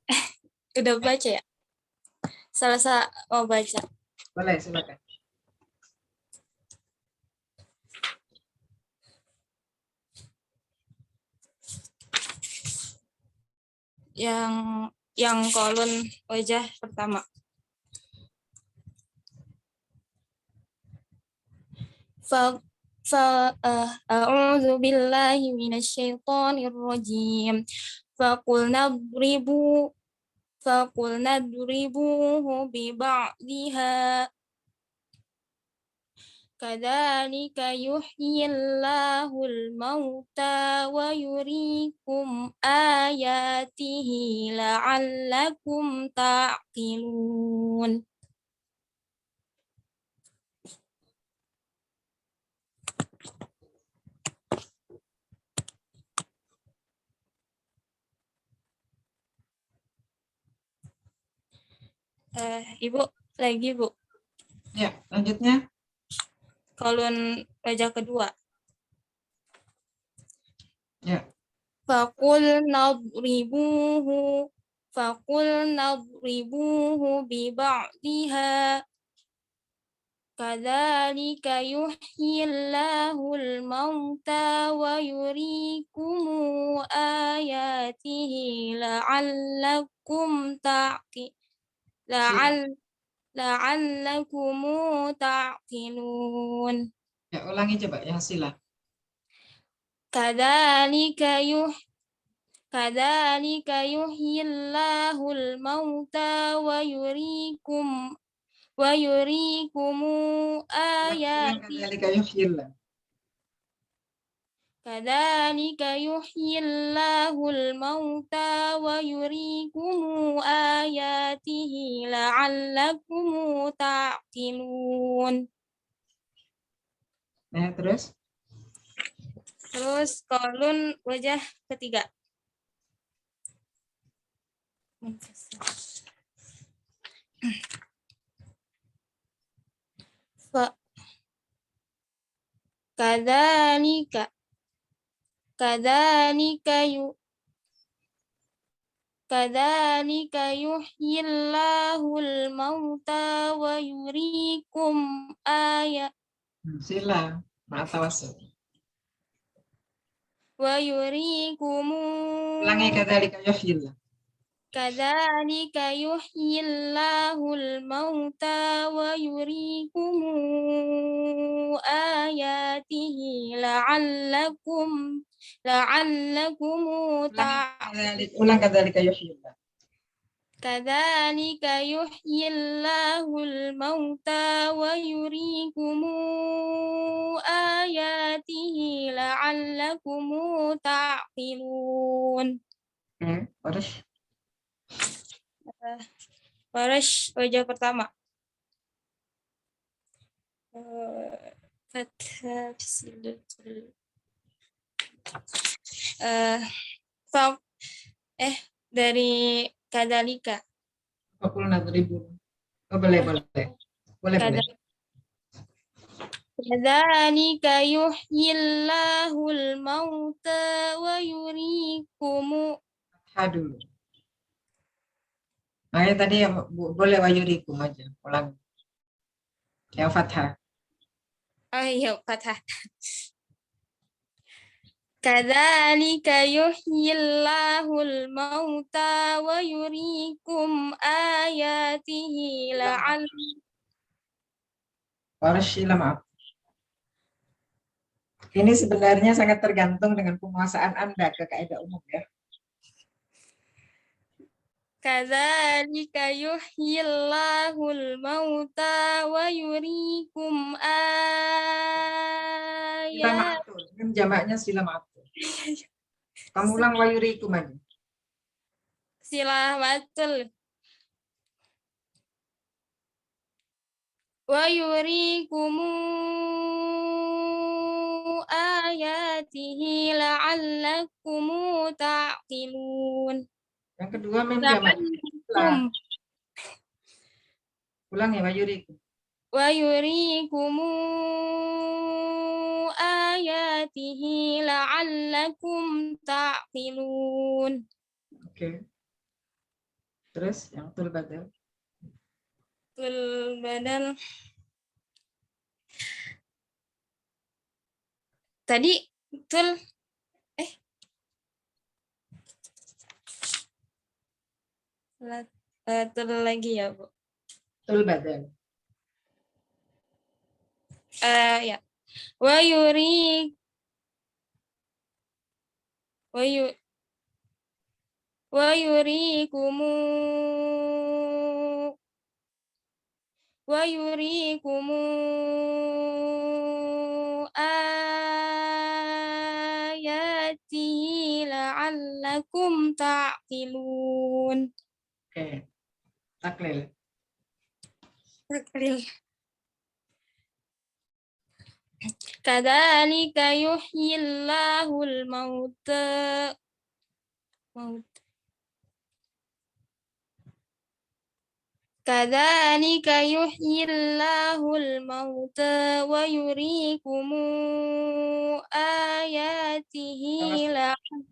udah baca ya? Salsa mau baca. Boleh, silakan. Yang kolon wajah pertama. A'udzu billahi minasyaitonir rajim. Faqulna dribuhu bi ba'dihha. Kadzalika yuhyillahul mauta wa yuriikum ayatihi la'allakum ta'qilun. Ibu, lagi Bu. Ya, lanjutnya. Kolon wajah kedua. Ya. Faqul nadribuhu bi ba'dihha. Kadzalika yuhyillahul mauta wa yuriikum ayatihi la'allakum ta'qilun. Ya, ulangi coba yang sila. Kadzalika yuhyillahul mauta wa yuriikum ayatihi. Kadzalika yuhyillah. Kadzalika yuhyillahul mauta wa yuriikum ayatihi la'allakum ta'qilun. Nah, terus kolon wajah ketiga. Kadzalika yuhyillahul mauta wa yuriikum sila ma'atawasul. wa yuriikum Ulangi kadzalika yuhyillah. Kadzalika yuhyillahul mauta wa yuriikum ayatihi la'allakum Ulang kadzalika yuhyillah. Kadzalika yuhyillahul mauta wa yuriikum ayatihi la'allakum ta'qilun. Baris wajah pertama. eh fa- dari kadalika. Fakulna ribu. Oh, boleh. Boleh. Kadzalika yuhyillahul mauta wa yurikumu. Dulu. Nah, ya tadi yang boleh wayurikum aja. Ulang. Yang fathah. Ayo fathah. Kadzalika yuhyillahul mauta wa yurikum ayatihi la'allakum. Warashila, maaf. Ini sebenarnya sangat tergantung dengan penguasaan Anda ke kaidah umum ya. Kadzalika yuhyillahul mauta wa yurikum Sila ayat. ma'atul. Kan jamaknya sila ma'atul. Kamu ulang wayurikum aja. Silamatul. Wa yurikumu ayatihi la'allakum ta'qilun. Yang kedua mem jamak. La'allakum Ulang ya wayurikum. wa yurikumu ayatihi la'allakum ta'qilun. Oke. Terus yang tul badal. Tul badal. Tadi tul tul lagi ya, Bu. Tul badal. Ya. Wa yuri wa yurikumu ayatihi la'allakum ta'qilun. Oke. Taklil. Kadzalika yuhyillahul mauta. Kadzalika yuhyillahul mauta wa yurikumu ayatihi la'allakum.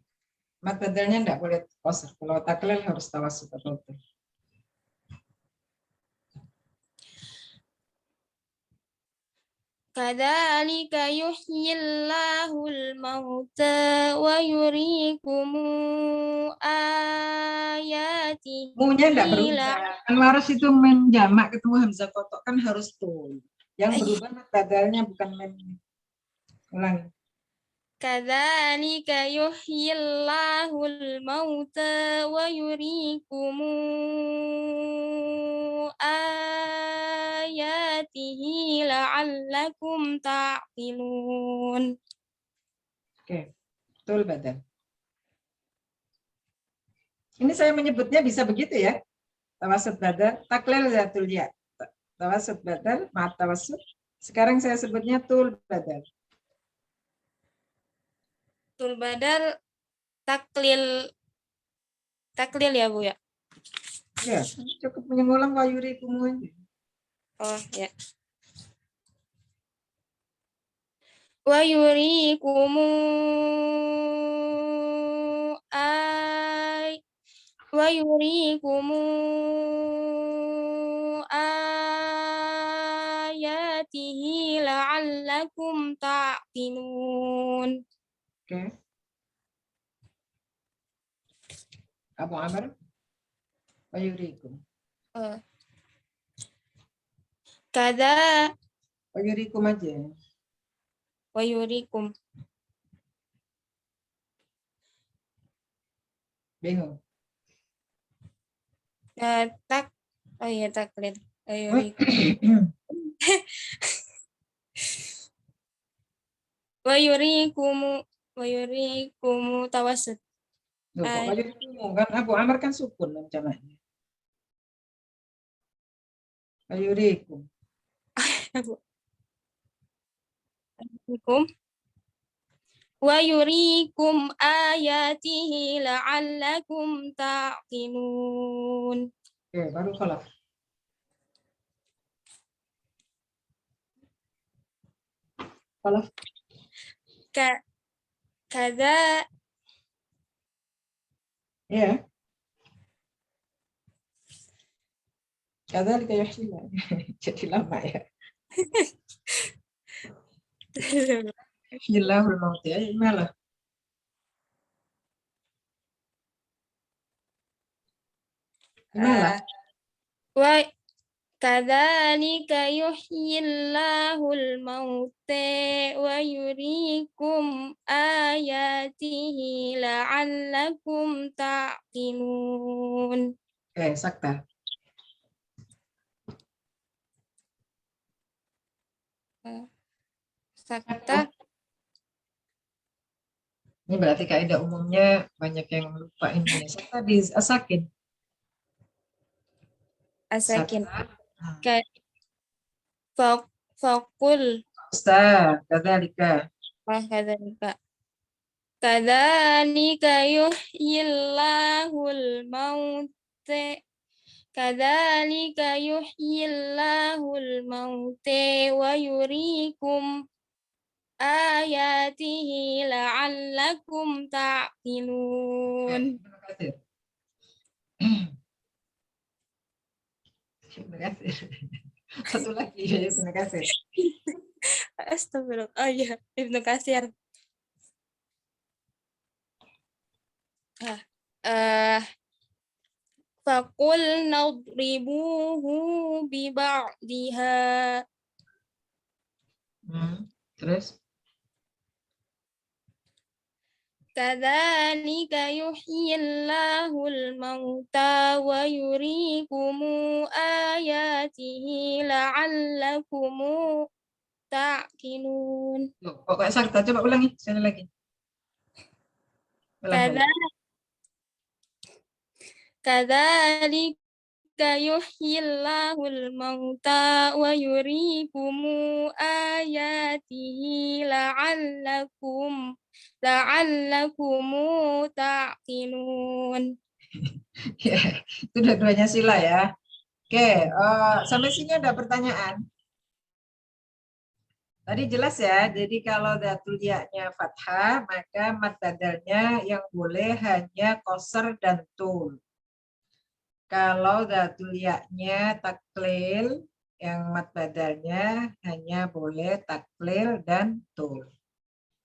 Mat badalnya enggak boleh qasr. Kalau taklil harus tawassut atau tul. Kadzalika yuhyillahul mauta wa yurikumu ayatihi Munya enggak berubah. Kan waras itu menjamak ketemu hamzah kotok kan harus tul. Yang berubah mat badalnya bukan mem. Ulangi. Kadzalika yuhyillahul mauta wa yurikumu ayatihi la'allakum ta'qilun. Oke. Tul badal. Ini saya menyebutnya bisa begitu ya. Tawassut badal, taklil zatul ya. Tawassut badal, ma'at tawassut. Sekarang saya sebutnya tul badal. Tul badal taklil ya, Bu ya. Ya, cukup mengulang wayurikum aja. Oh, ya. Wa yurikumu ayatihi la'allakum ta'qilun. Oke. Abu Amr. Wayurikum. Kada Wayurikum aja. wa yurikum. Bingung. Oh iya taklid. Wa yurikum. Wa yurikumu tawassut. Loh, kok wayurikum kan Abu Amr kan sukun jamaknya. Wayurikum. ويريكم آياته لعلكم تعقلون. Oke, baru kholaf. Kholaf. Kada Ya. Kadzalika yuhyi. Jadi lama ya. Yuhyillahul mauta. Ya, malah. Malah. wa kadzalika yuhyillahul mauta wa yuriikum ayatihi la'allakum ta'qilun. Sakta. Sakta. Ini berarti kaidah umumnya banyak yang lupa ini. Sakta di asakin. Asakin. Sakta. Faqul. Ustaz, kadzalika. Kadzalika. Kadzalika yuhyillahul mauta. Kadzalika yuhyillahul mauta wa yuriikum ayatihi la'allakum ta'qilun. Terima kasih. Satu lagi ya, terima kasih. Astagfirullah. Oh iya, Ibnu Katsir. Faqul nadribuhu bi ba'diha. Terus? Kadzalika yuhyillahul mauta wa yuriikum ayatihi la'allakum ta'qilun. Pokoknya sakta, coba ulangi sekali lagi. Kadzalika yuhyillahul mauta wa yuriikum ayatihi la'allakum ta'qilun. Ya, itu dua-duanya sila ya. Oke, sampai sini ada pertanyaan. Tadi jelas ya, jadi kalau datul ya-nya fathah, maka mad badalnya yang boleh hanya qasr dan tul. Kalau datul ya-nya taklil, yang mad badalnya hanya boleh taklil dan tul.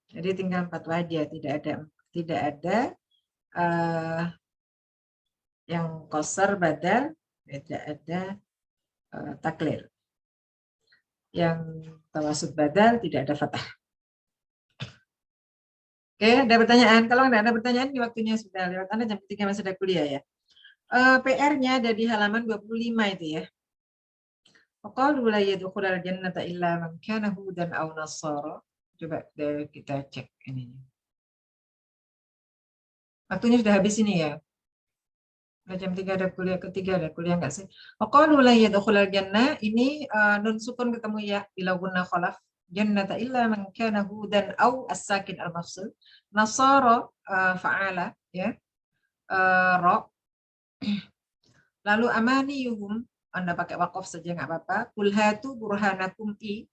Jadi tinggal 4 wajah, tidak ada yang qasr badal, tidak ada taklil. Yang tawasud badal tidak ada fathah. Oke, ada pertanyaan? Kalau nggak ada pertanyaan, di waktunya sudah lewat. Anda jam 3 masih ada kuliah ya. PR-nya ada di halaman 25 itu ya. Waqalu la yadkhulul jannata illa man kana hudan aw nasara. Coba kita cek ini. Waktunya sudah habis ini ya. Jam 3 ada kuliah, ketiga ada kuliah enggak sih? Waqalu la yadkhulul jannah, ini nun sukun ketemu ya bila guna khalaf. Jannata illa man kana hudan aw as-sakin al-mafsul. Nasara fa'ala ya. Ra. Lalu amaniyuhum, Anda pakai waqaf saja enggak apa-apa. Qul hatu burhanakum mim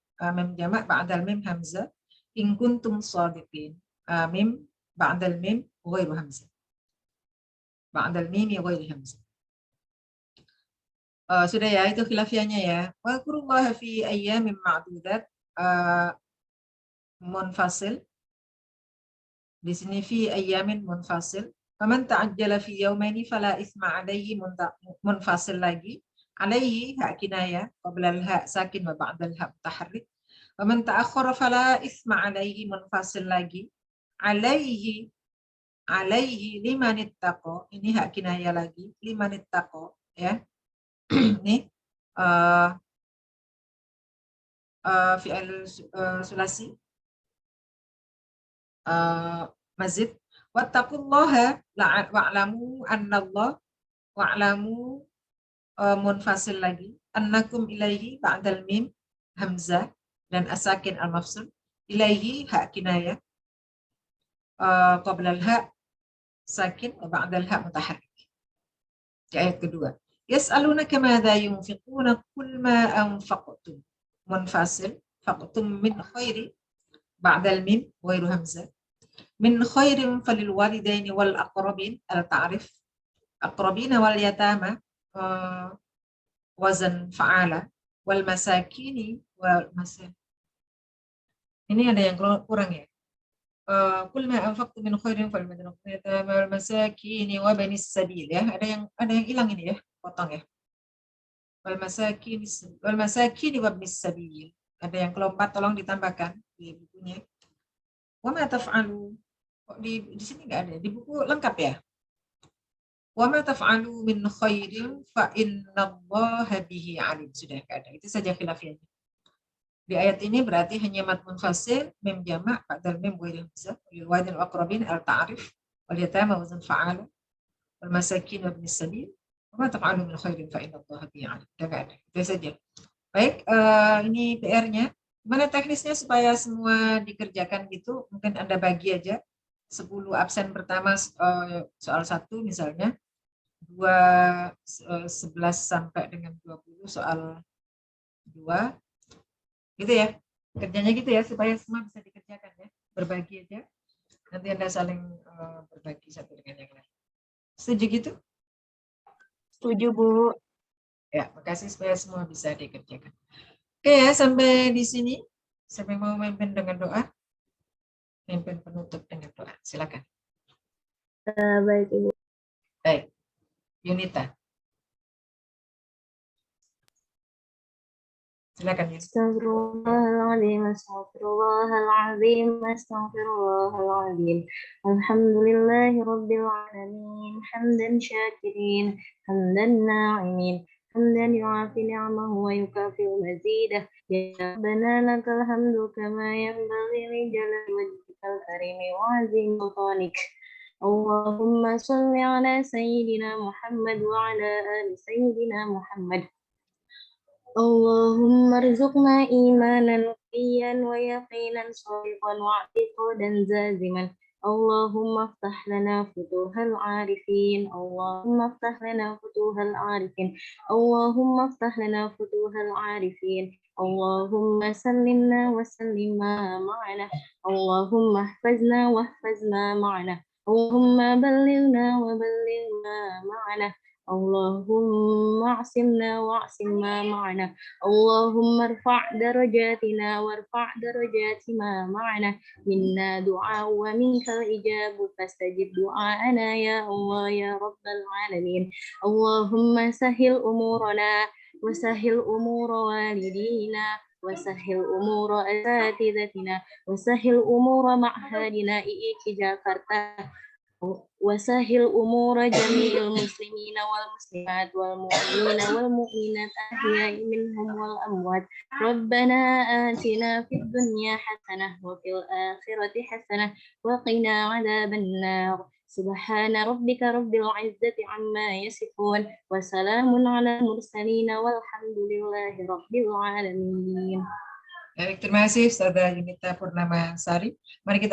jamak ba'dal mim hamzah in kuntum shadiqin. Mim ba'dal mim ghairu hamzah. Ba'dal mimi ghairi hamzah. Sudah ya, itu khilafiahnya ya. Wa qurullaha fi ayyamin ma'dudat, munfasil. Di sini fi ayyamin munfasil. Faman ta'ajjala fi yawmaini fala isma alaihi, munfasil lagi. Alaihi hak kinayah qabla al-ha sakin wa ba'da al-ha mutaharrik. Faman ta'akhkhara fala isma alaihi, munfasil lagi. Alaihi liman ittaqa, ini hak kinayah lagi, liman ittaqa ya. Ini fi'il sulasi mazid. Wattaqullaha wa'lamu annallah, wa'lamu munfasil lagi, annakum ilaihi ba'dal mim hamzah dan asakin al-mafsul. Ilaihi hak kinayah qabla al-ha sakin wa ba'da al-ha mutaharrik. Di ayat kedua. Yas'alunaka madza yunfiquna qul ma anfaqtum. Munfasil faqtum min khairi ba'da al-mim ghairu hamzah. Min khairin falil walidaini wal aqrabin al-ta'rif. Aqrabina wal yatama wazan fa'ala wal masakini wal masakin. Ini ada yang kurang ya. Kul ma anfaqtu min khairin falil yatama wal masakini wa banis sabil ya. Ada yang hilang ini ya, potong ya. Wal masakini wa banis sabil. Ada yang kelompat, tolong ditambahkan di bukunya. Wa ma taf'alu. Kok di sini enggak ada? Di buku lengkap ya. Wa ma taf'alu min khairin fa innallaha bihi alim. Sudah enggak ada. Itu saja khilafiyahnya. Di ayat ini berarti hanya mad munfasil, mim jamak, ba'dal mim ghairi hamzah, lil wadil aqrabin al-ta'rif, wal yatama wazn fa'ala, wal masakin wa ibnis sabil. Wa ma taf'alu min khairin fa innallaha bihi alim. Sudah enggak ada. Itu saja. Baik, ini PR-nya. Gimana teknisnya supaya semua dikerjakan gitu? Mungkin Anda bagi aja 10 absen pertama soal 1 misalnya, 11 sampai dengan 20 soal 2, gitu ya. Kerjanya gitu ya, supaya semua bisa dikerjakan ya. Berbagi aja. Nanti Anda saling berbagi satu dengan yang lain. Setuju gitu? Setuju, Bu. Ya, makasih supaya semua bisa dikerjakan. Oke ya, sampai di sini. Siapa yang mau memimpin dengan doa? Memimpin penutup dengan doa. Silakan. Baik, Ibu. Baik. Yunita. Silakan ya. Astagfirullahaladzim, astagfirullahaladzim, astagfirullahaladzim. Alhamdulillahi rabbil alamin, hamdan syakirin, hamdan na'imin, hamdan yu'afi ni'amahu wa yukafi'u mazidah. Ya Rabbana lakal hamdu kama yanbaghi li jalali wajhikal karimi wa azim sultanik. Allahumma salli ala sayyidina Muhammad wa ala ali sayyidina Muhammad. Allahumma rzuqna imanan qiyan wa yaqinan shadiqan wa i'tiqadan zaziman. Allahumma aftah lana futuhal arifin. Allahumma aftah lana futuhal arifin. Allahumma aftah lana futuhal arifin. Allahumma sallimna wa sallima ma'ana. Allahumma ihfazna wa ihfazna ma'ana. Allahumma ballighna wa ballighna ma'ana. Allahumma asimna wa asimma ma'ana. Allahumma irfa' darajatina warfa' darajati ma ma'ana. Minna du'a wa minkal ijabu fastajib du'ana ya Allah ya Rabbal alamin. Allahumma sahil umurana wa sahil umura walidina wasahil umura asatidatina wasahil umura ma'hadina IIK Jakarta wasahil umura jami'il muslimina wal muslimat wal mu'minina wal mu'minat ahya'i minhum wal amwat. Rabbana atina fid dunya hasanah wa fil akhirati hasanah wa qina 'adzaban nar. Subhana rabbika rabbil izzati amma yasifun wa salamun 'alal mursalin walhamdulillahi rabbil alamin. Baik, terima kasih Saudara Yunita Purnama Sari. Mari kita